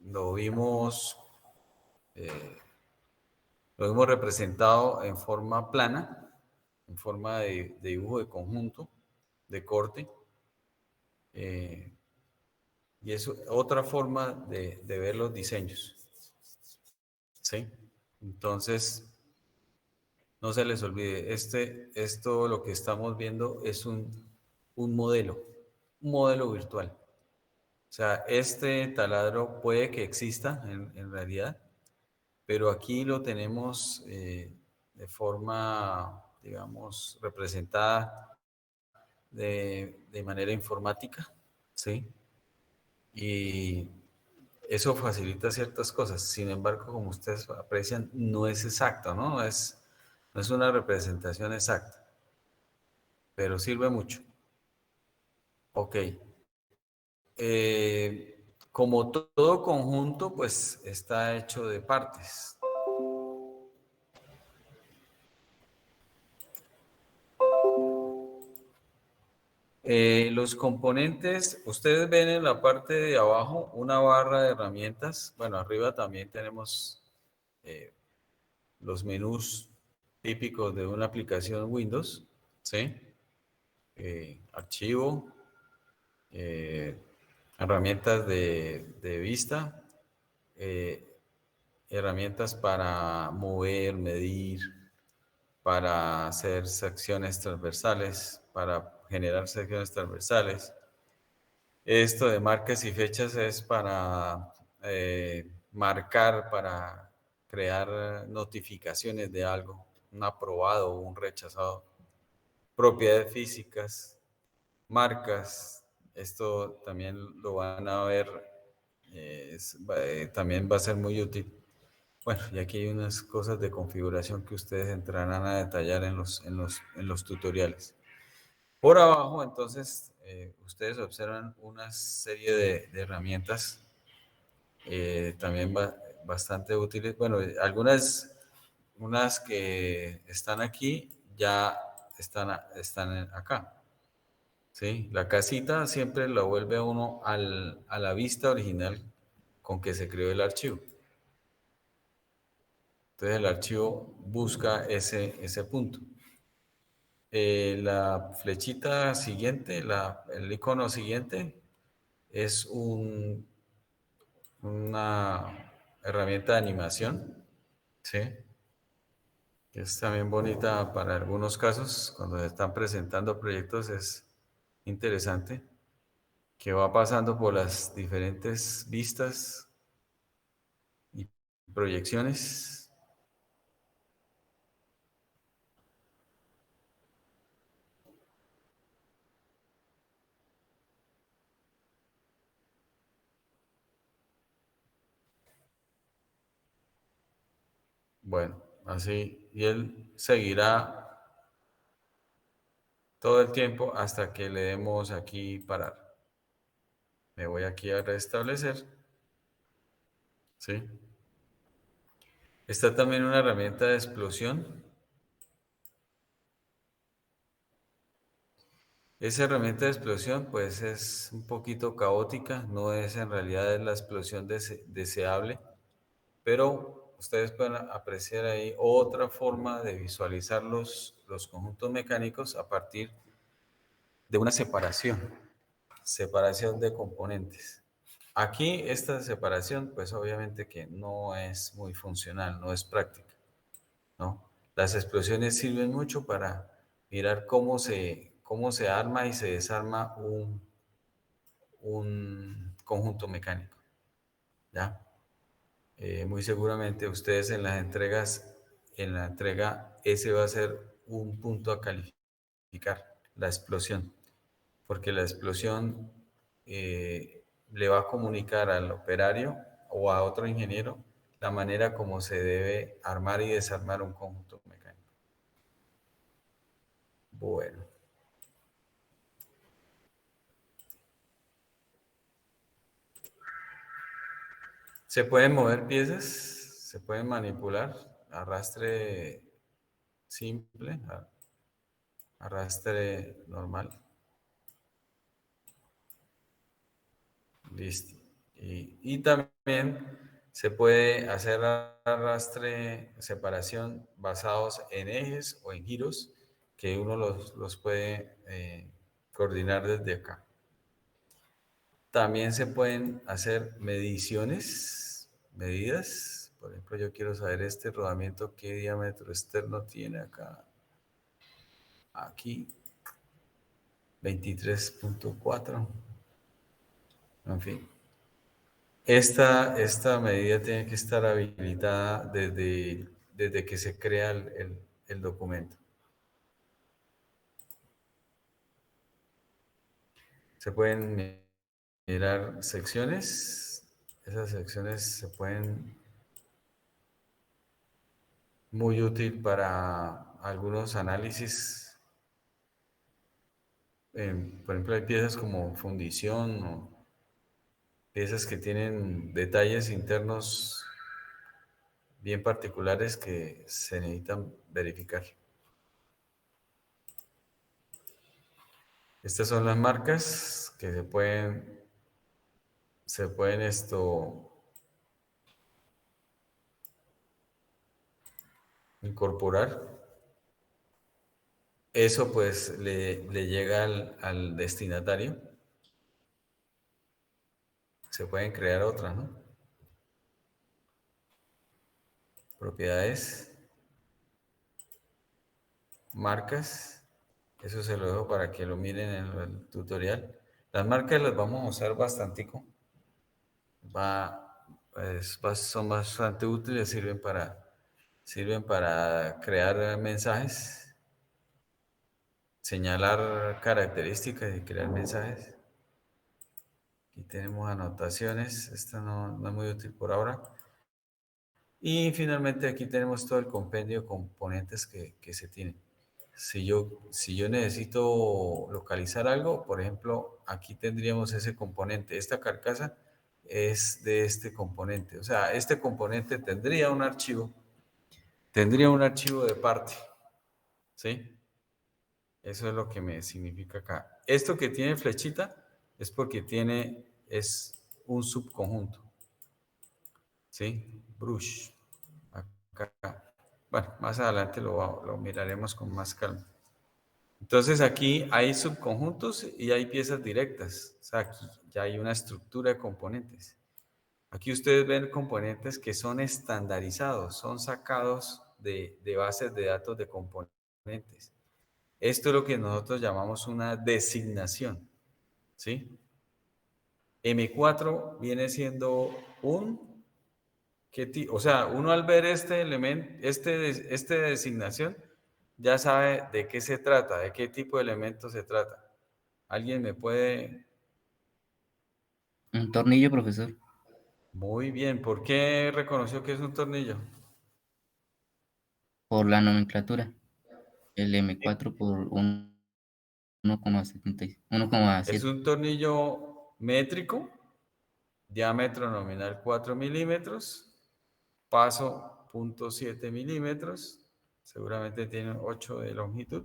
lo vimos, eh, lo hemos representado en forma plana, en forma de dibujo de conjunto, de corte, eh, y es otra forma de ver los diseños, ¿sí? Entonces, no se les olvide, esto lo que estamos viendo es un modelo virtual. O sea, este taladro puede que exista en realidad, pero aquí lo tenemos de forma, digamos, representada de manera informática, ¿sí? Y eso facilita ciertas cosas. Sin embargo, como ustedes aprecian, no es exacto, ¿no? No es una representación exacta, pero sirve mucho. Ok. Como todo conjunto, pues está hecho de partes. Los componentes, ustedes ven en la parte de abajo una barra de herramientas. Bueno, arriba también tenemos eh, los menús típicos de una aplicación Windows, ¿sí? Archivo, eh, herramientas de vista, eh, herramientas para mover, medir, para hacer secciones transversales, para generar secciones transversales. Esto de marcas y fechas es para marcar, para crear notificaciones de algo, un aprobado o un rechazado. Propiedades físicas, marcas, esto también lo van a ver, también va a ser muy útil. Bueno, y aquí hay unas cosas de configuración que ustedes entrarán a detallar en los tutoriales. Por abajo, entonces, ustedes observan una serie de herramientas también bastante útiles. Bueno, unas que están aquí ya están acá. ¿Sí? La casita siempre la vuelve a uno a la vista original con que se creó el archivo. Entonces el archivo busca ese punto. La flechita siguiente, el icono siguiente, es una herramienta de animación, ¿sí? Que es también bonita para algunos casos, cuando se están presentando proyectos es interesante, que va pasando por las diferentes vistas y proyecciones. Bueno, así, y él seguirá todo el tiempo hasta que le demos aquí parar. Me voy aquí a restablecer, ¿sí? Está también una herramienta de explosión. Esa herramienta de explosión pues es un poquito caótica, no es en realidad la explosión deseable, pero ustedes pueden apreciar ahí otra forma de visualizar los conjuntos mecánicos a partir de una separación de componentes. Aquí esta separación, pues obviamente que no es muy funcional, no es práctica, ¿no? Las explosiones sirven mucho para mirar cómo se arma y se desarma un conjunto mecánico, ¿ya? Muy seguramente ustedes en las entregas, en la entrega, ese va a ser un punto a calificar, la explosión, porque la explosión le va a comunicar al operario o a otro ingeniero la manera como se debe armar y desarmar un conjunto mecánico. Bueno, se pueden mover piezas, se pueden manipular, arrastre simple, arrastre normal. Listo. Y también se puede hacer arrastre, separación basados en ejes o en giros, que uno los puede coordinar desde acá. También se pueden hacer mediciones, medidas. Por ejemplo, yo quiero saber este rodamiento, qué diámetro externo tiene acá. Aquí, 23.4. En fin. Esta medida tiene que estar habilitada desde que se crea el documento. Se pueden mirar secciones. Esas secciones se pueden muy útil para algunos análisis. Por ejemplo, hay piezas como fundición o piezas que tienen detalles internos bien particulares que se necesitan verificar. Estas son las marcas que se pueden incorporar. Eso pues le llega al destinatario. Se pueden crear otras, ¿no? Propiedades, marcas. Eso se lo dejo para que lo miren en el tutorial. Las marcas las vamos a usar bastantico. Son bastante útiles, sirven para crear mensajes, señalar características y crear mensajes. Aquí tenemos anotaciones, esta no es muy útil por ahora. Y finalmente aquí tenemos todo el compendio de componentes que se tienen. Si yo necesito localizar algo, por ejemplo, aquí tendríamos ese componente. Esta carcasa es de este componente. O sea, este componente tendría un archivo de parte. ¿Sí? Eso es lo que me significa acá. Esto que tiene flechita es porque es un subconjunto. ¿Sí? Brush. Acá. Bueno, más adelante lo miraremos con más calma. Entonces aquí hay subconjuntos y hay piezas directas. O sea, aquí ya hay una estructura de componentes. Aquí ustedes ven componentes que son estandarizados, son sacados de bases de datos de componentes. Esto es lo que nosotros llamamos una designación, ¿sí? M4 viene siendo o sea, uno al ver este elemento, este designación, ya sabe de qué se trata, de qué tipo de elemento se trata. ¿Alguien me puede? Un tornillo, profesor. Muy bien, ¿por qué reconoció que es un tornillo? Por la nomenclatura. El M4 por 1,7. Es un tornillo métrico, diámetro nominal 4 milímetros, paso 0.7 milímetros, seguramente tiene 8 de longitud,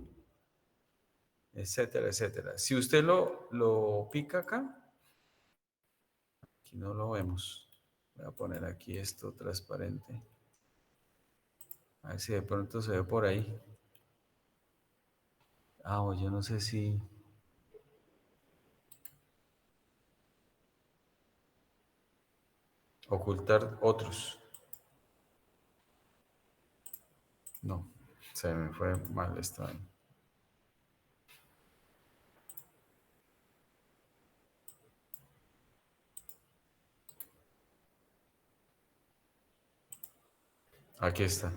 etcétera, etcétera. Si usted lo pica acá, aquí no lo vemos. Voy a poner aquí esto transparente. A ver si de pronto se ve por ahí. O yo no sé si... ocultar otros. No, se me fue mal esta vaina. Aquí está.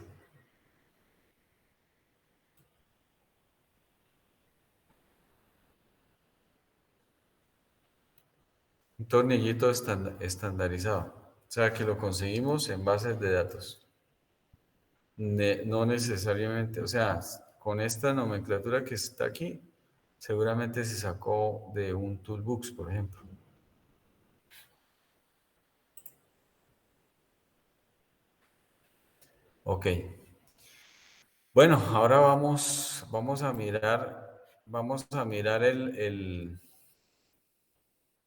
Un tornillito estandarizado. O sea que lo conseguimos en bases de datos. No necesariamente, o sea, con esta nomenclatura que está aquí, seguramente se sacó de un toolbox, por ejemplo. Ok. Bueno, ahora vamos a mirar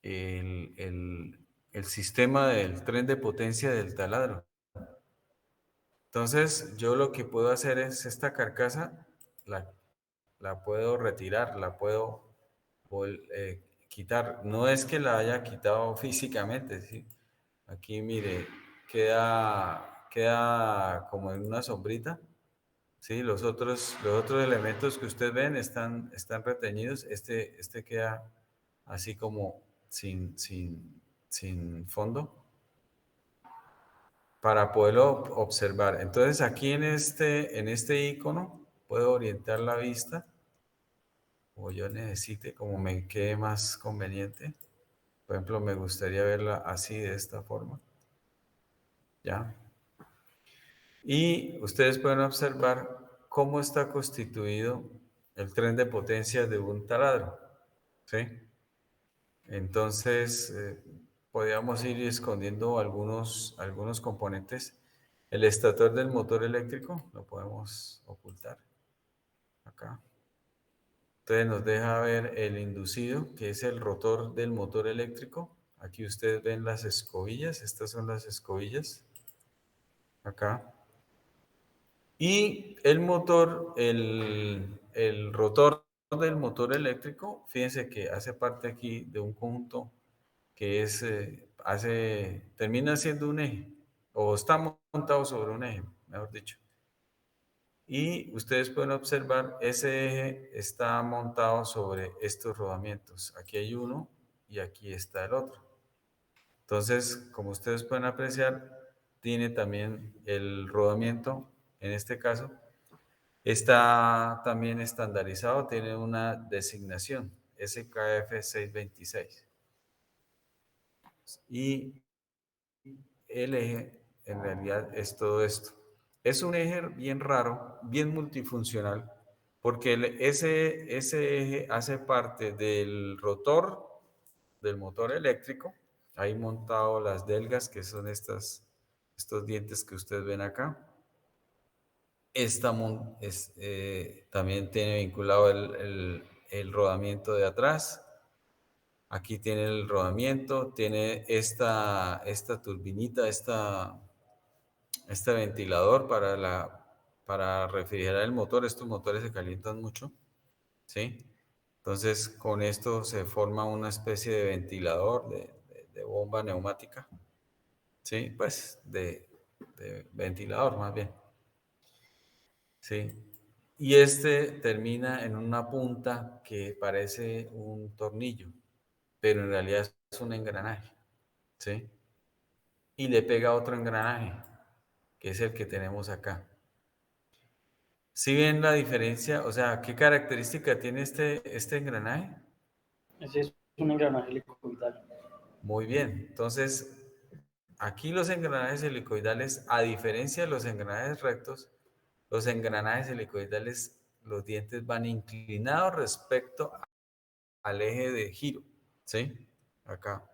el sistema del tren de potencia del taladro. Entonces, yo lo que puedo hacer es esta carcasa, la puedo retirar, la puedo quitar. No es que la haya quitado físicamente, ¿sí? Aquí, mire, queda como en una sombrita. Sí, los otros elementos que ustedes ven están retenidos. Este queda así como sin fondo para poderlo observar. Entonces aquí en este icono puedo orientar la vista como yo necesite, como me quede más conveniente. Por ejemplo, me gustaría verla así, de esta forma. ¿Ya? Y ustedes pueden observar cómo está constituido el tren de potencia de un taladro. ¿Sí? Entonces, podríamos ir escondiendo algunos componentes. El estator del motor eléctrico lo podemos ocultar acá. Entonces nos deja ver el inducido, que es el rotor del motor eléctrico. Aquí ustedes ven las escobillas, estas son las escobillas, acá. Y el motor, el rotor del motor eléctrico, fíjense que hace parte aquí de un conjunto que termina siendo un eje, o está montado sobre un eje, mejor dicho. Y ustedes pueden observar, ese eje está montado sobre estos rodamientos. Aquí hay uno y aquí está el otro. Entonces, como ustedes pueden apreciar, tiene también el rodamiento, en este caso, está también estandarizado, tiene una designación, SKF 626. Y el eje en realidad es todo esto. Es un eje bien raro, bien multifuncional, porque ese eje hace parte del rotor del motor eléctrico. Ahí montado las delgas, que son estos dientes que ustedes ven acá. También tiene vinculado el rodamiento de atrás. Aquí tiene el rodamiento, tiene esta turbinita, este ventilador para refrigerar el motor. Estos motores se calientan mucho, ¿sí? Entonces, con esto se forma una especie de ventilador, de bomba neumática, ¿sí? Pues de ventilador más bien, ¿sí? Y este termina en una punta que parece un tornillo, pero en realidad es un engranaje, ¿sí? Y le pega otro engranaje, que es el que tenemos acá. ¿Sí ven la diferencia? O sea, ¿qué característica tiene este engranaje? Ese es un engranaje helicoidal. Muy bien. Entonces, aquí los engranajes helicoidales, a diferencia de los engranajes rectos, los engranajes helicoidales, los dientes van inclinados respecto al eje de giro, ¿sí? Acá.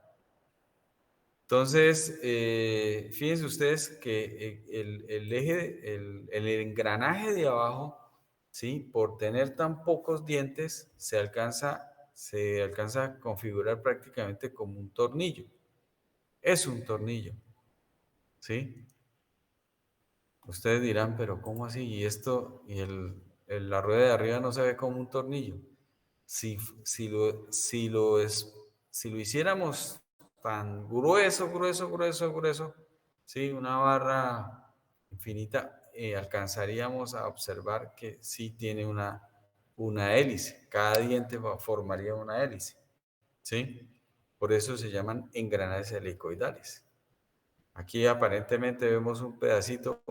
Entonces, fíjense ustedes que el eje, el engranaje de abajo, ¿sí? Por tener tan pocos dientes, se alcanza a configurar prácticamente como un tornillo. Es un tornillo, ¿sí? Ustedes dirán, pero ¿cómo así? Y esto, la rueda de arriba no se ve como un tornillo. Si lo hiciéramos tan grueso, ¿sí? Una barra infinita, alcanzaríamos a observar que sí tiene una hélice. Cada diente formaría una hélice, ¿sí? Por eso se llaman engranajes helicoidales. Aquí aparentemente vemos un pedacito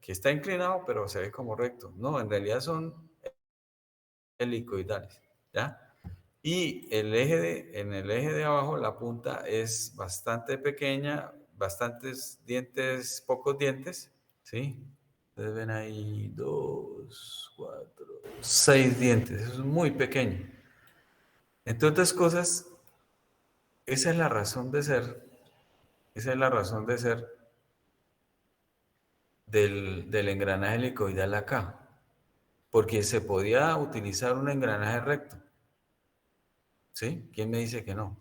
que está inclinado, pero se ve como recto. No, en realidad son helicoidales, ¿ya? Y en el eje de abajo la punta es bastante pequeña, bastantes dientes, pocos dientes, ¿sí? Ustedes ven ahí 2, 4, 6 dientes, eso es muy pequeño. Entre otras cosas, esa es la razón de ser, esa es la razón de ser del engranaje helicoidal acá, porque se podía utilizar un engranaje recto, ¿sí? ¿Quién me dice que no?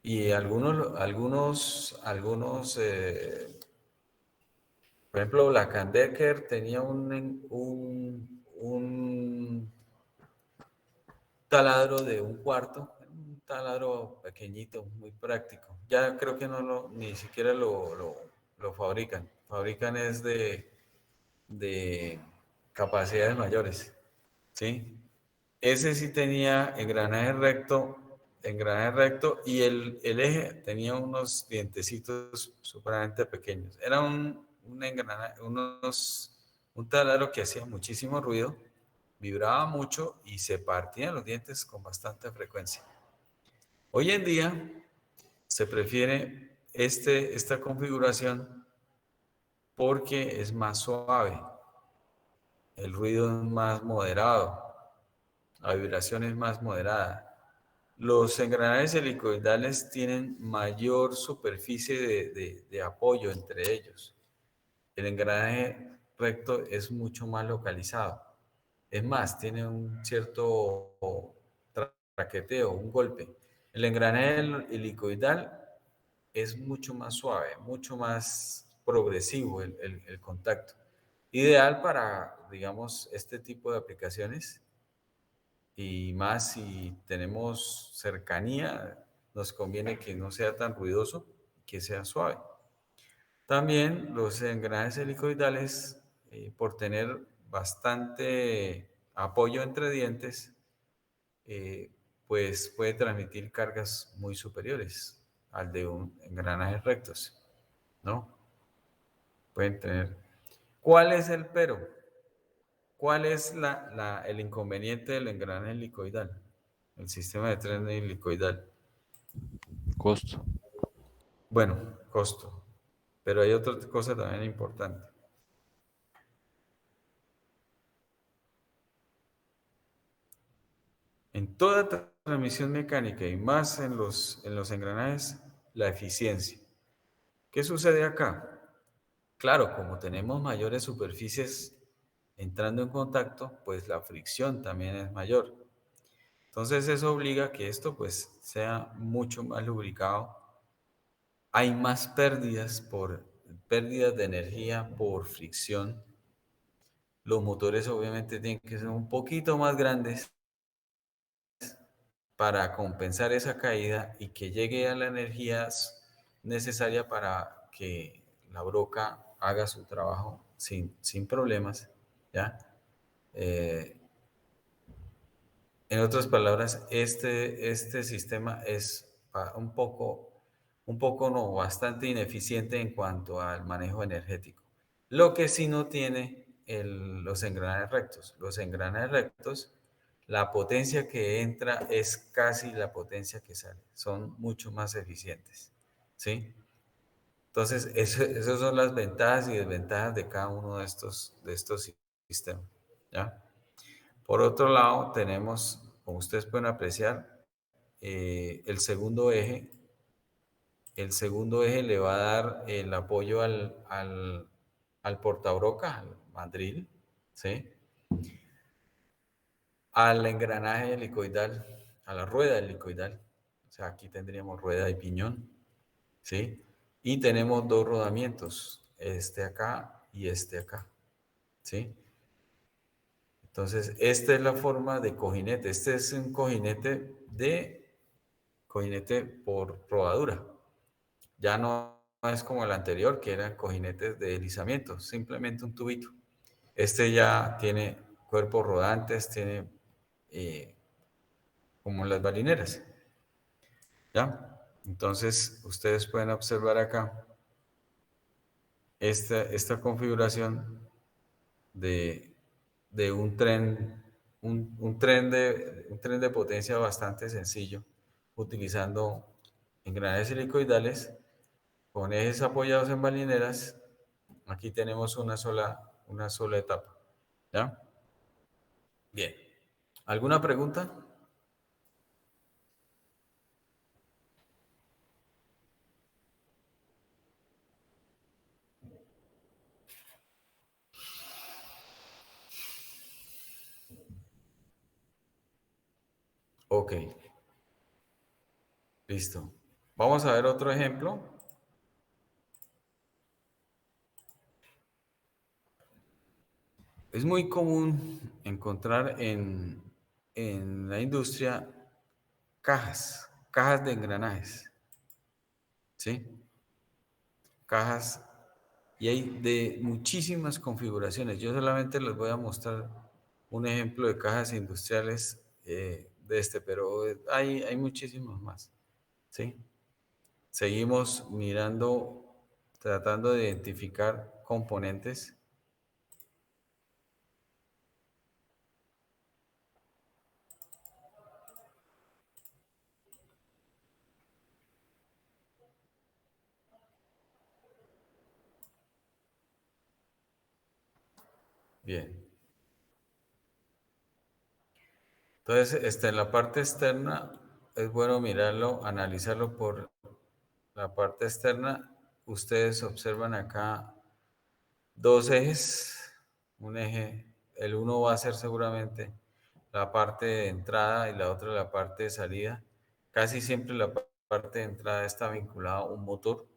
Y por ejemplo, Black and Decker tenía un taladro de un cuarto, un taladro pequeñito, muy práctico. Ya creo que ni siquiera lo fabrican. Fabrican es de capacidades mayores, ¿sí? Ese sí tenía engranaje recto y el eje tenía unos dientecitos supremamente pequeños. Era un taladro que hacía muchísimo ruido, vibraba mucho y se partían los dientes con bastante frecuencia. Hoy en día se prefiere esta configuración porque es más suave, el ruido es más moderado, la vibración es más moderada. Los engranajes helicoidales tienen mayor superficie de apoyo entre ellos. El engranaje recto es mucho más localizado. Es más, tiene un cierto traqueteo, un golpe. El engranaje helicoidal es mucho más suave, mucho más progresivo el contacto. Ideal para, digamos, este tipo de aplicaciones y más si tenemos cercanía, nos conviene que no sea tan ruidoso, que sea suave. También los engranajes helicoidales, por tener bastante apoyo entre dientes, eh, pues puede transmitir cargas muy superiores al de un engranaje rectos, ¿no? Pueden tener. ¿Cuál es el pero? ¿Cuál es el inconveniente del engranaje helicoidal? El sistema de tren helicoidal. Costo. Bueno, costo. Pero hay otra cosa también importante. En toda transmisión mecánica y más en los engranajes, la eficiencia. ¿Qué sucede acá? Claro, como tenemos mayores superficies entrando en contacto, pues la fricción también es mayor. Entonces eso obliga a que esto pues sea mucho más lubricado. Hay más pérdidas de energía por fricción. Los motores obviamente tienen que ser un poquito más grandes para compensar esa caída y que llegue a la energía necesaria para que la broca haga su trabajo sin problemas, ¿ya? Eh, en otras palabras, este sistema es un poco no, bastante ineficiente en cuanto al manejo energético. Lo que sí no tiene los engranajes rectos. Los engranajes rectos, la potencia que entra es casi la potencia que sale. Son mucho más eficientes, ¿sí? Entonces, esas son las ventajas y desventajas de cada uno de estos sistemas, ¿ya? Por otro lado, tenemos, como ustedes pueden apreciar, el segundo eje. El segundo eje le va a dar el apoyo al portabroca, al mandril, ¿sí? Al engranaje helicoidal, a la rueda helicoidal. O sea, aquí tendríamos rueda y piñón, ¿sí? Y tenemos dos rodamientos, este acá y este acá, ¿sí? Entonces, esta es la forma de cojinete. Este es un cojinete por rodadura. Ya no es como el anterior, que eran cojinetes de deslizamiento, simplemente un tubito. Este ya tiene cuerpos rodantes, tiene como las balineras. ¿Ya? Entonces, ustedes pueden observar acá esta configuración de, de un tren de potencia bastante sencillo, utilizando engranajes helicoidales con ejes apoyados en balineras. Aquí tenemos una sola etapa. ¿Ya? Bien. ¿Alguna pregunta? Ok, listo. Vamos a ver otro ejemplo. Es muy común encontrar en la industria cajas de engranajes, ¿sí? Cajas, y hay de muchísimas configuraciones. Yo solamente les voy a mostrar un ejemplo de cajas industriales de pero hay muchísimos más, ¿sí? Seguimos mirando, tratando de identificar componentes. Bien. Entonces, en la parte externa es bueno mirarlo, analizarlo por la parte externa. Ustedes observan acá dos ejes. Un eje, el uno va a ser seguramente la parte de entrada y la otra la parte de salida. Casi siempre la parte de entrada está vinculada a un motor,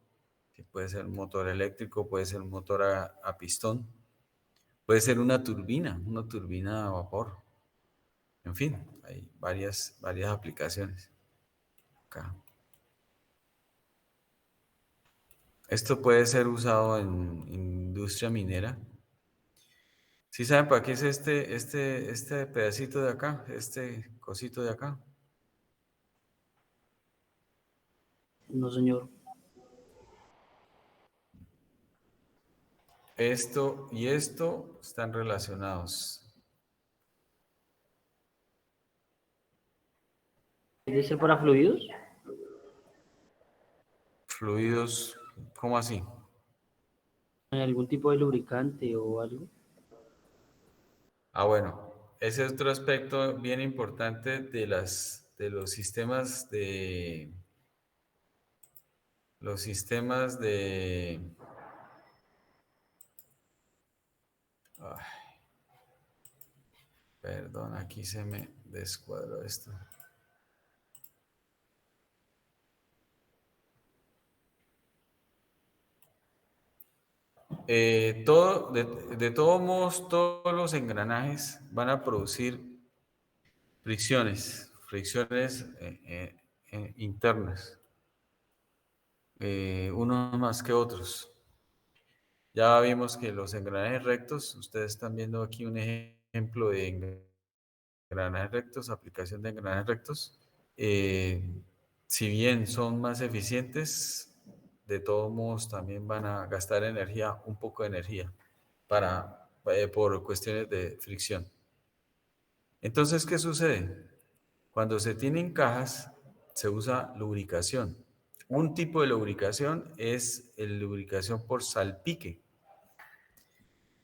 que puede ser un motor eléctrico, puede ser un motor a pistón, puede ser una turbina a vapor. En fin, hay varias aplicaciones acá. Esto puede ser usado en industria minera. ¿Sí saben para qué es este pedacito de acá? Este cosito de acá. No, señor. Esto y esto están relacionados. ¿Debe ser para fluidos? Fluidos, ¿cómo así? ¿Hay algún tipo de lubricante o algo? Ah, bueno, ese es otro aspecto bien importante de los sistemas de, ay, perdón, aquí se me descuadró esto. De todos modos, todos los engranajes van a producir fricciones internas, unos más que otros. Ya vimos que los engranajes rectos, ustedes están viendo aquí un ejemplo de engranajes rectos, aplicación de engranajes rectos. Si bien son más eficientes, de todos modos también van a gastar energía, un poco de energía, por cuestiones de fricción. Entonces, ¿qué sucede? Cuando se tienen cajas, se usa lubricación. Un tipo de lubricación es la lubricación por salpique.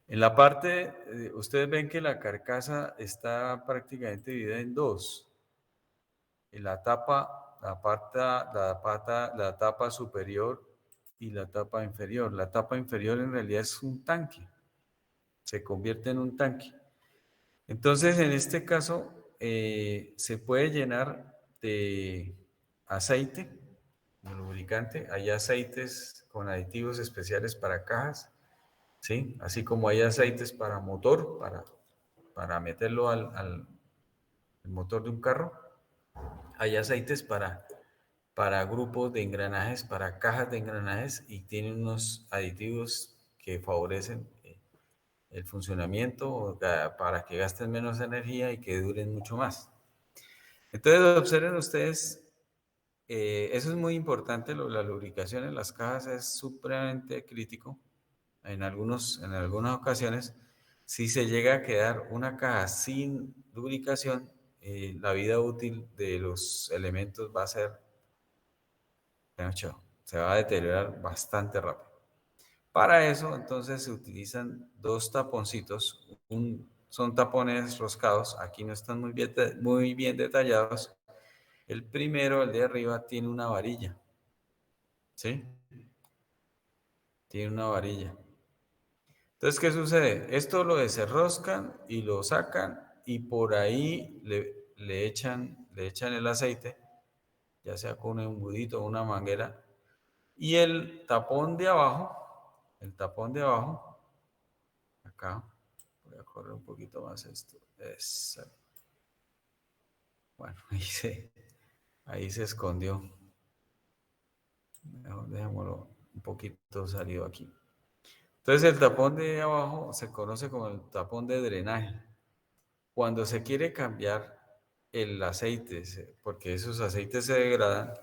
En la parte, ustedes ven que la carcasa está prácticamente dividida en dos. En la tapa superior y la tapa inferior. La tapa inferior en realidad es un tanque, se convierte en un tanque. Entonces, en este caso, se puede llenar de aceite, de lubricante. Hay aceites con aditivos especiales para cajas, ¿sí? Así como hay aceites para motor, para meterlo al motor de un carro. Hay aceites para grupos de engranajes, para cajas de engranajes, y tiene unos aditivos que favorecen el funcionamiento para que gasten menos energía y que duren mucho más. Entonces, observen ustedes, eso es muy importante, la lubricación en las cajas es supremamente crítico. En algunas ocasiones, si se llega a quedar una caja sin lubricación, la vida útil de los elementos va a ser, se va a deteriorar bastante rápido. Para eso, entonces, se utilizan dos taponcitos. Son tapones roscados. Aquí no están muy bien detallados. El primero, el de arriba, tiene una varilla. ¿Sí? Tiene una varilla. Entonces, ¿qué sucede? Esto lo desenroscan y lo sacan y por ahí le echan el aceite, ya sea con un embudito o una manguera. Y el tapón de abajo, acá, voy a correr un poquito más esto. Exacto. Bueno, ahí se escondió. Mejor dejémoslo un poquito salido aquí. Entonces el tapón de abajo se conoce como el tapón de drenaje. Cuando se quiere cambiar el aceite, porque esos aceites se degradan,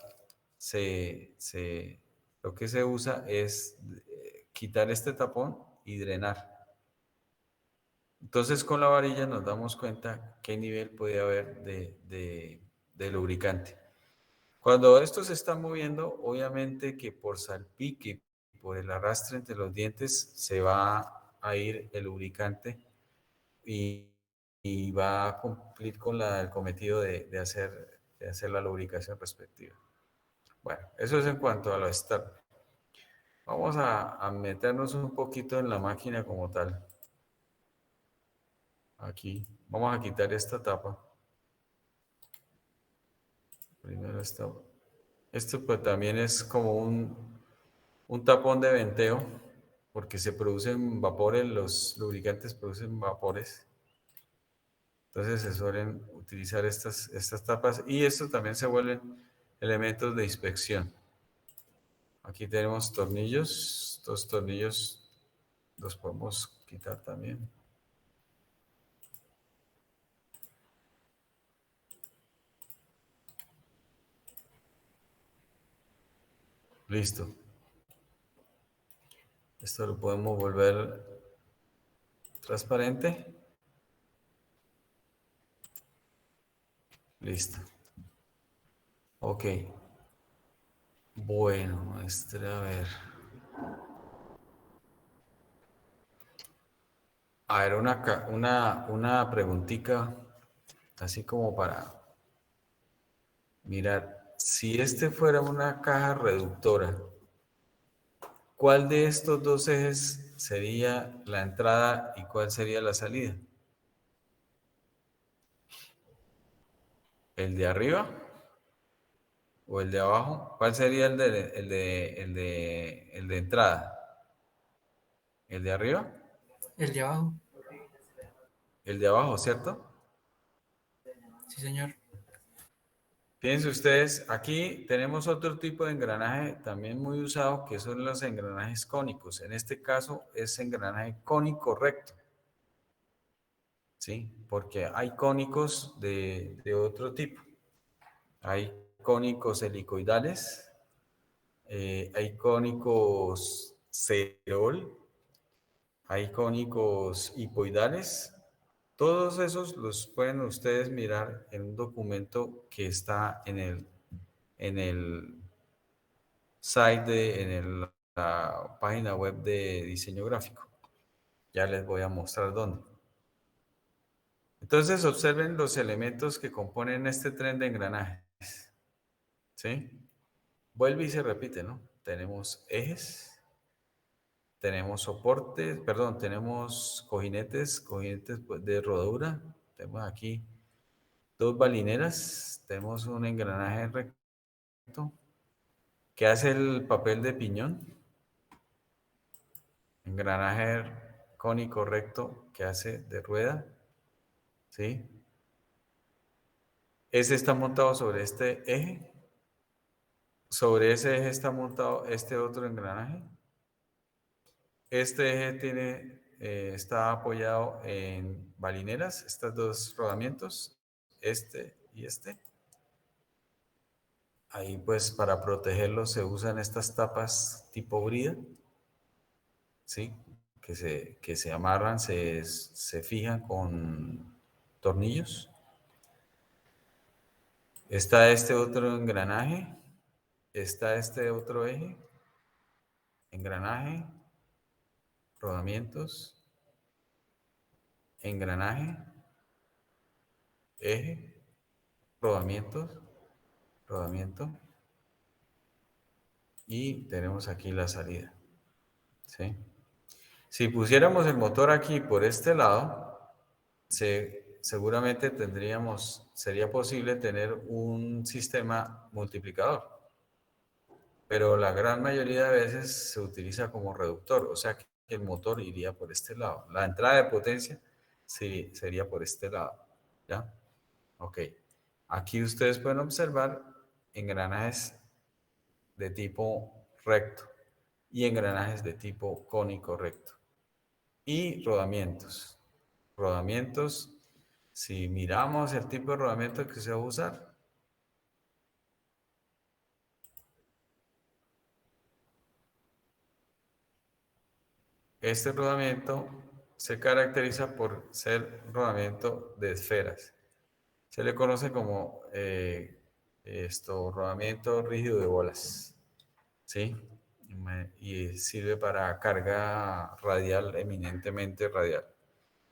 lo que se usa es quitar este tapón y drenar. Entonces con la varilla nos damos cuenta qué nivel puede haber de lubricante. Cuando esto se está moviendo, obviamente que por salpique, por el arrastre entre los dientes, se va a ir el lubricante y va a cumplir con el cometido de hacer la lubricación respectiva. Bueno, eso es en cuanto a lo externo. Vamos a meternos un poquito en la máquina como tal. Aquí, vamos a quitar esta tapa. Primero esto. Esto pues también es como un tapón de venteo, porque se producen vapores, los lubricantes producen vapores. Entonces se suelen utilizar estas tapas y estos también se vuelven elementos de inspección. Aquí tenemos tornillos, dos tornillos los podemos quitar también. Listo. Esto lo podemos volver transparente. Listo. Ok. Bueno, maestra, a ver. A ver, una preguntita, así como para mirar. Si este fuera una caja reductora, ¿cuál de estos dos ejes sería la entrada y cuál sería la salida? ¿El de arriba o el de abajo? ¿Cuál sería el de entrada? ¿El de arriba? El de abajo. El de abajo, ¿cierto? Sí, señor. Fíjense ustedes, aquí tenemos otro tipo de engranaje también muy usado, que son los engranajes cónicos. En este caso es engranaje cónico recto, ¿sí? Porque hay cónicos de otro tipo. Hay cónicos helicoidales, hay cónicos cerol, hay cónicos hipoidales. Todos esos los pueden ustedes mirar en un documento que está en el site, la página web de diseño gráfico. Ya les voy a mostrar dónde. Entonces observen los elementos que componen este tren de engranajes. ¿Sí? Vuelve y se repite, ¿no? Tenemos ejes, tenemos soportes, perdón, tenemos cojinetes pues, de rodadura. Tenemos aquí dos balineras, tenemos un engranaje recto que hace el papel de piñón, engranaje cónico recto que hace de rueda, ¿sí? Ese está montado sobre este eje Sobre ese eje está montado este otro engranaje. Este eje está apoyado en balineras, estos dos rodamientos, este y este. Ahí pues para protegerlos se usan estas tapas tipo brida, ¿sí? Que se amarran, se fijan con tornillos. Está este otro engranaje, está este otro eje, engranaje, rodamientos, engranaje, eje, rodamientos, rodamiento, y tenemos aquí la salida, ¿sí? Si pusiéramos el motor aquí por este lado, seguramente sería posible tener un sistema multiplicador, pero la gran mayoría de veces se utiliza como reductor, o sea que el motor iría por este lado. La entrada de potencia sí, sería por este lado, ¿ya? Ok. Aquí ustedes pueden observar engranajes de tipo recto y engranajes de tipo cónico recto. Y rodamientos. Rodamientos, si miramos el tipo de rodamiento que se va a usar, este rodamiento se caracteriza por ser rodamiento de esferas. Se le conoce como rodamiento rígido de bolas, ¿sí? Y sirve para carga radial, eminentemente radial.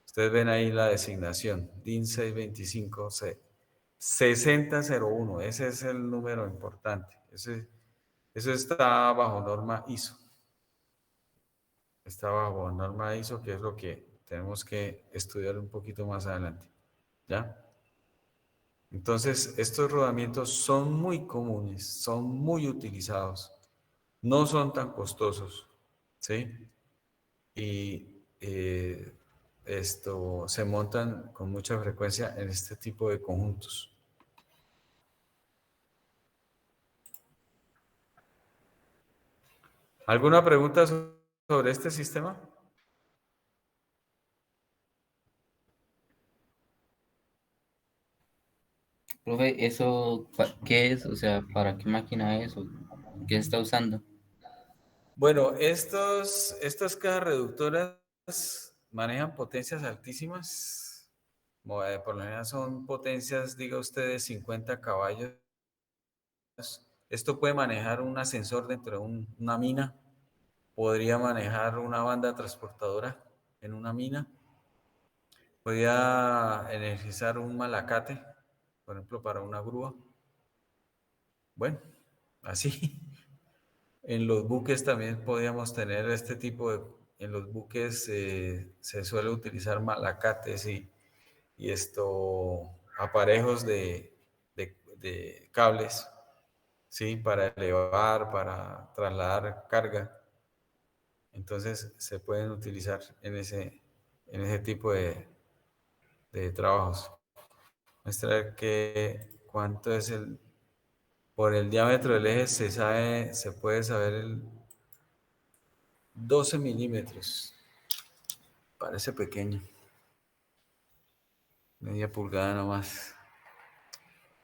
Ustedes ven ahí la designación, DIN 625C, 6001, ese es el número importante. Eso está bajo norma ISO. Está bajo norma ISO, que es lo que tenemos que estudiar un poquito más adelante. ¿Ya? Entonces, estos rodamientos son muy comunes, son muy utilizados, no son tan costosos, ¿sí? Y se montan con mucha frecuencia en este tipo de conjuntos. ¿Alguna pregunta sobre este sistema? Profe, ¿eso qué es? O sea, ¿para qué máquina es? ¿O qué se está usando? Bueno, estas cajas reductoras manejan potencias altísimas. Por lo general son potencias, diga usted, de 50 caballos. Esto puede manejar un ascensor dentro de una mina. Podría manejar una banda transportadora en una mina. Podría energizar un malacate, por ejemplo, para una grúa. Bueno, así. En los buques también podríamos tener este tipo de... En los buques se suele utilizar malacates y aparejos de cables, ¿sí? Para elevar, para trasladar carga. Entonces se pueden utilizar en ese tipo de trabajos. Muestra que cuánto es por el diámetro del eje se puede saber el 12 milímetros. Parece pequeño. Media pulgada nomás.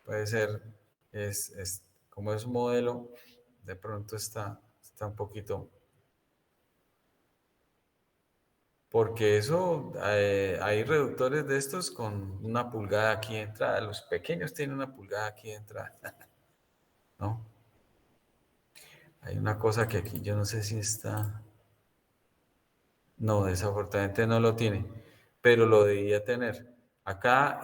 Puede ser, como es un modelo, de pronto está un poquito. Porque hay reductores de estos con una pulgada aquí de entrada. Los pequeños tienen una pulgada aquí de entrada. ¿No? Hay una cosa que aquí yo no sé si está. No, desafortunadamente no lo tiene, pero lo debía tener. Acá,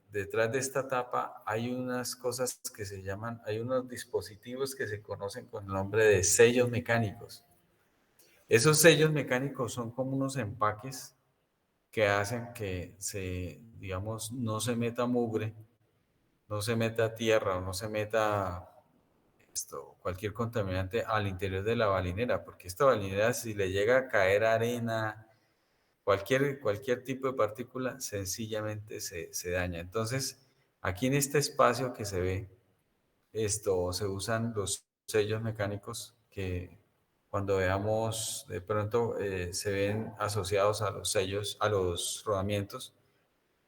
detrás de esta tapa, hay unas cosas que se llaman, hay unos dispositivos que se conocen con el nombre de sellos mecánicos. Esos sellos mecánicos son como unos empaques que hacen que digamos, no se meta mugre, no se meta tierra o no se meta cualquier contaminante al interior de la balinera, porque esta balinera, si le llega a caer arena, cualquier tipo de partícula, sencillamente se daña. Entonces, aquí en este espacio que se ve, se usan los sellos mecánicos que cuando veamos de pronto se ven asociados a los sellos, a los rodamientos,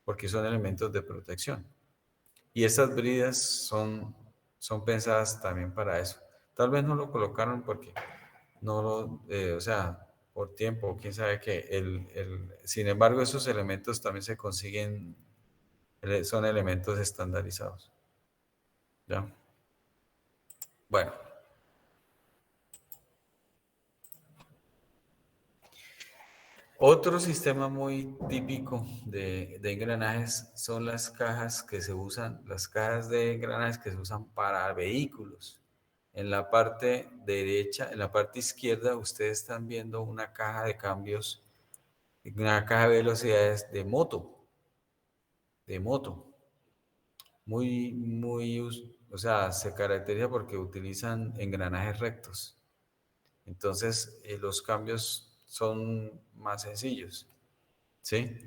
porque son elementos de protección. Y estas bridas son pensadas también para eso. Tal vez no lo colocaron porque no lo, o sea, por tiempo, quién sabe qué. Sin embargo, esos elementos también se consiguen, son elementos estandarizados. ¿Ya? Bueno. Otro sistema muy típico de engranajes son las cajas que se usan, las cajas de engranajes que se usan para vehículos. En la parte derecha, en la parte izquierda, ustedes están viendo una caja de cambios, una caja de velocidades de moto, de moto. O sea, se caracteriza porque utilizan engranajes rectos. Entonces, los cambios son más sencillos. ¿Sí?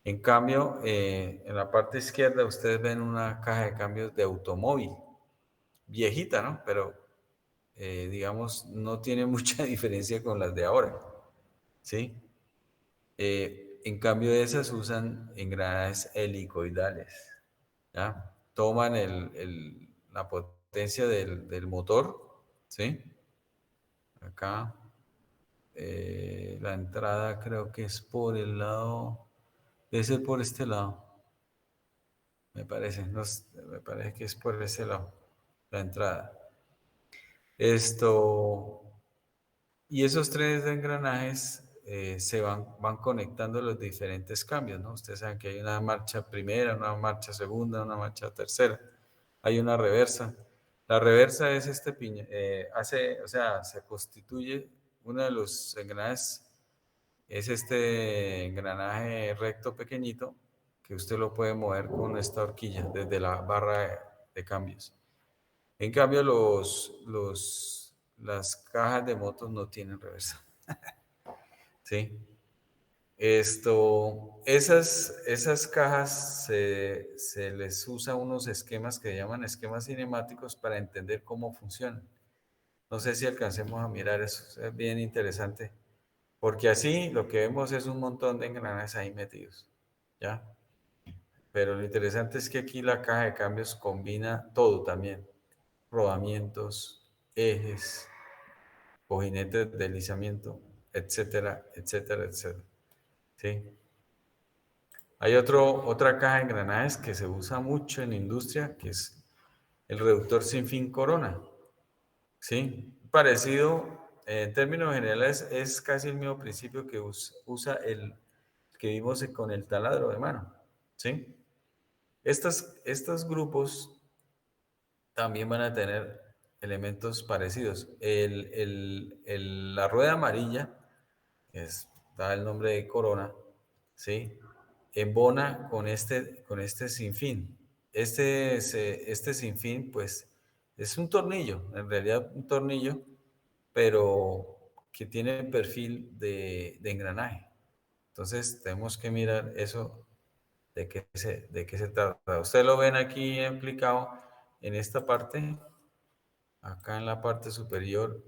En cambio, en la parte izquierda ustedes ven una caja de cambios de automóvil, viejita, ¿no? Pero, digamos, no tiene mucha diferencia con las de ahora, ¿sí? En cambio, esas usan engranajes helicoidales, ¿ya? Toman la potencia del motor, ¿sí? Acá, la entrada creo que es por el lado, debe ser por este lado. Me parece, me parece que es por ese lado, la entrada. Esto, y esos trenes de engranajes van conectando los diferentes cambios, ¿no? Ustedes saben que hay una marcha primera, una marcha segunda, una marcha tercera. Hay una reversa. La reversa es este piñón, o sea, se constituye, uno de los engranajes es este engranaje recto pequeñito que usted lo puede mover con esta horquilla desde la barra de cambios. En cambio, las cajas de motos no tienen reversa. ¿Sí? Esas cajas se les usa unos esquemas que llaman esquemas cinemáticos para entender cómo funcionan. No sé si alcancemos a mirar eso, es bien interesante. Porque así lo que vemos es un montón de engranajes ahí metidos, ¿ya? Pero lo interesante es que aquí la caja de cambios combina todo también. Rodamientos, ejes, cojinetes de deslizamiento, etcétera, etcétera, etcétera. ¿Sí? Hay otra caja de engranajes que se usa mucho en la industria, que es el reductor sin fin corona. ¿Sí? Parecido, en términos generales, es casi el mismo principio que usa el que vimos con el taladro de mano. ¿Sí? Estos grupos también van a tener elementos parecidos. La rueda amarilla, da el nombre de corona, ¿sí? Embona con este sinfín. Este sinfín, pues, es un tornillo, en realidad un tornillo, pero que tiene perfil de engranaje. Entonces, tenemos que mirar eso de qué se trata. Ustedes lo ven aquí implicado en esta parte, acá en la parte superior.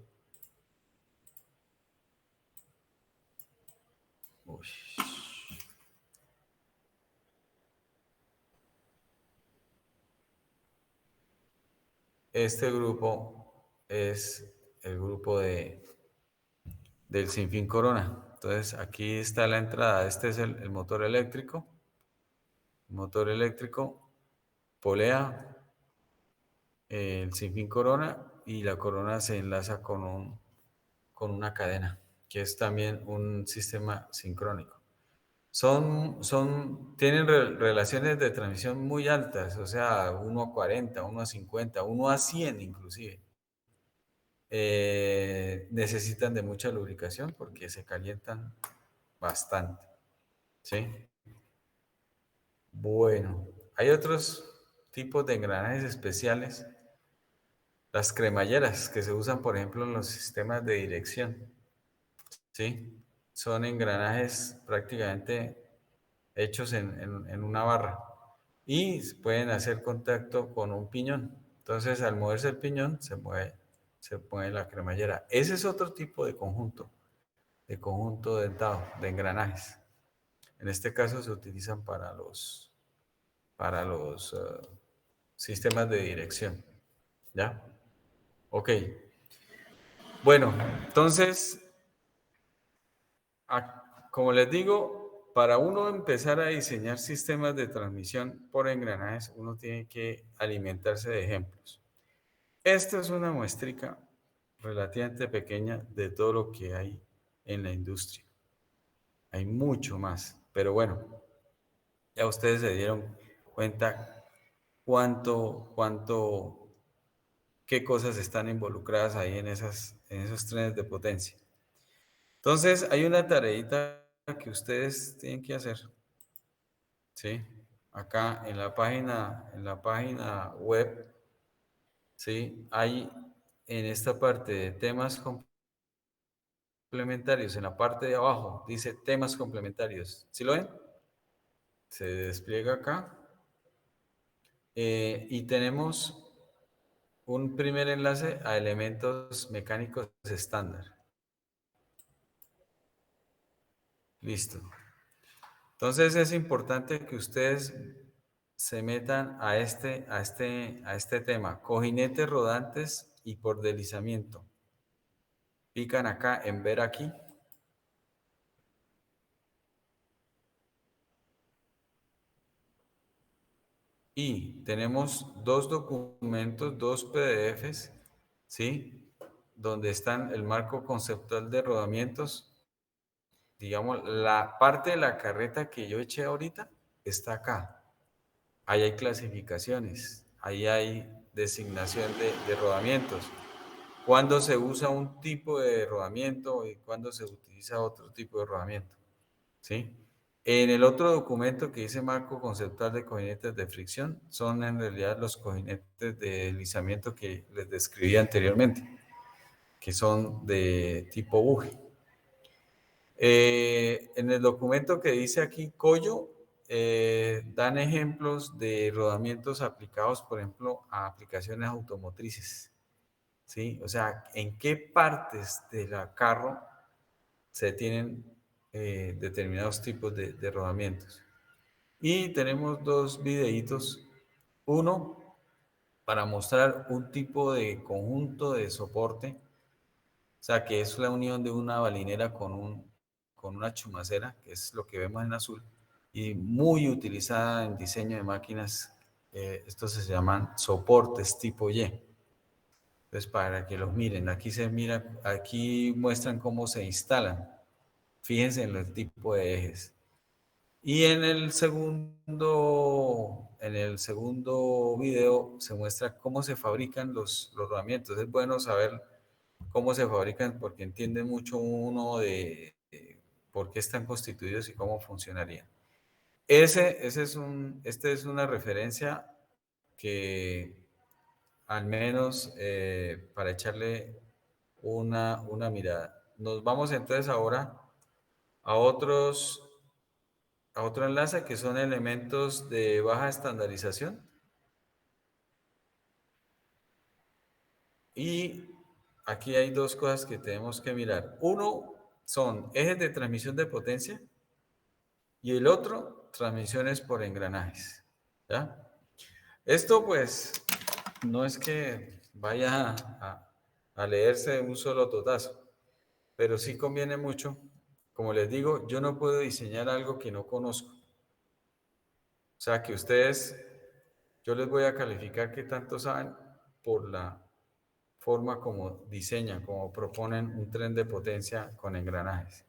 Uy. Este grupo es el grupo del sinfín corona. Entonces, aquí está la entrada. Este es el motor eléctrico. El motor eléctrico, polea, el sinfín corona, y la corona se enlaza con una cadena, que es también un sistema sincrónico. Tienen relaciones de transmisión muy altas, o sea, 1:40, 1:50, 1:100 inclusive. Necesitan de mucha lubricación porque se calientan bastante. ¿Sí? Bueno, hay otros tipos de engranajes especiales. Las cremalleras que se usan, por ejemplo, en los sistemas de dirección. ¿Sí? Son engranajes prácticamente hechos en una barra y pueden hacer contacto con un piñón. Entonces, al moverse el piñón, se mueve se pone la cremallera. Ese es otro tipo de conjunto dentado, de engranajes. En este caso se utilizan para los sistemas de dirección. ¿Ya? Ok. Bueno, entonces, como les digo, para uno empezar a diseñar sistemas de transmisión por engranajes, uno tiene que alimentarse de ejemplos. Esta es una muestrica relativamente pequeña de todo lo que hay en la industria. Hay mucho más, pero bueno, ya ustedes se dieron cuenta qué cosas están involucradas ahí en esos trenes de potencia. Entonces, hay una tareita que ustedes tienen que hacer, ¿sí? Acá en la página web, ¿sí? Hay en esta parte de temas complementarios, en la parte de abajo, dice temas complementarios. ¿Sí lo ven? Se despliega acá. Y tenemos un primer enlace a elementos mecánicos estándar. Listo. Entonces es importante que ustedes se metan a este tema. Cojinetes rodantes y por deslizamiento. Pican acá en ver aquí. Y tenemos dos documentos, dos PDFs, ¿sí? Donde están el marco conceptual de rodamientos. Digamos, la parte de la carreta que yo eché ahorita está acá. Ahí hay clasificaciones, ahí hay designación de rodamientos. Cuándo se usa un tipo de rodamiento y cuándo se utiliza otro tipo de rodamiento. ¿Sí? En el otro documento que dice marco conceptual de cojinetes de fricción, son en realidad los cojinetes de deslizamiento que les describí anteriormente, que son de tipo buje. En el documento que dice aquí Collo, dan ejemplos de rodamientos aplicados, por ejemplo, a aplicaciones automotrices. ¿Sí? O sea, en qué partes de la carro se tienen determinados tipos de rodamientos. Y tenemos dos videitos. Uno para mostrar un tipo de conjunto de soporte, o sea, que es la unión de una balinera con una chumacera, que es lo que vemos en azul, y muy utilizada en diseño de máquinas. Estos se llaman soportes tipo Y. Entonces, para que los miren, aquí muestran cómo se instalan. Fíjense en el tipo de ejes. Y en el segundo video se muestra cómo se fabrican los rodamientos. Es bueno saber cómo se fabrican porque entiende mucho uno de por qué están constituidos y cómo funcionarían. Esta es una referencia que al menos para echarle una mirada. Nos vamos entonces ahora a a otro enlace que son elementos de baja estandarización. Y aquí hay dos cosas que tenemos que mirar. Uno son ejes de transmisión de potencia y el otro, transmisiones por engranajes. ¿Ya? Esto pues no es que vaya a leerse un solo totazo, pero sí conviene mucho. Como les digo, yo no puedo diseñar algo que no conozco. O sea que yo les voy a calificar qué tanto saben por la forma como diseñan, como proponen un tren de potencia con engranajes.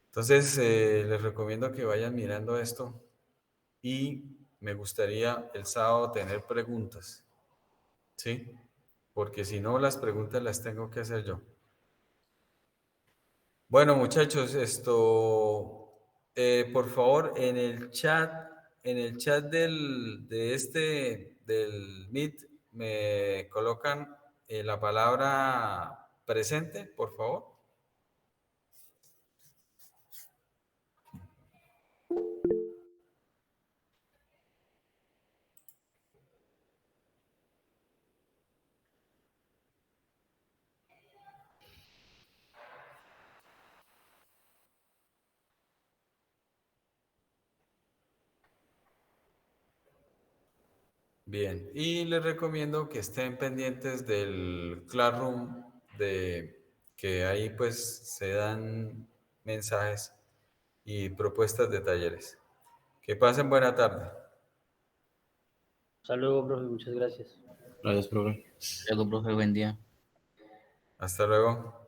Entonces, les recomiendo que vayan mirando esto y me gustaría el sábado tener preguntas, ¿sí? Porque si no, las preguntas las tengo que hacer yo. Bueno, muchachos, por favor, en el chat del Meet, me colocan la palabra presente, por favor. Bien, y les recomiendo que estén pendientes del Classroom, que ahí pues se dan mensajes y propuestas de talleres. Que pasen buena tarde. Hasta luego, profe, muchas gracias. Gracias, profe. Luego, profe, buen día. Hasta luego.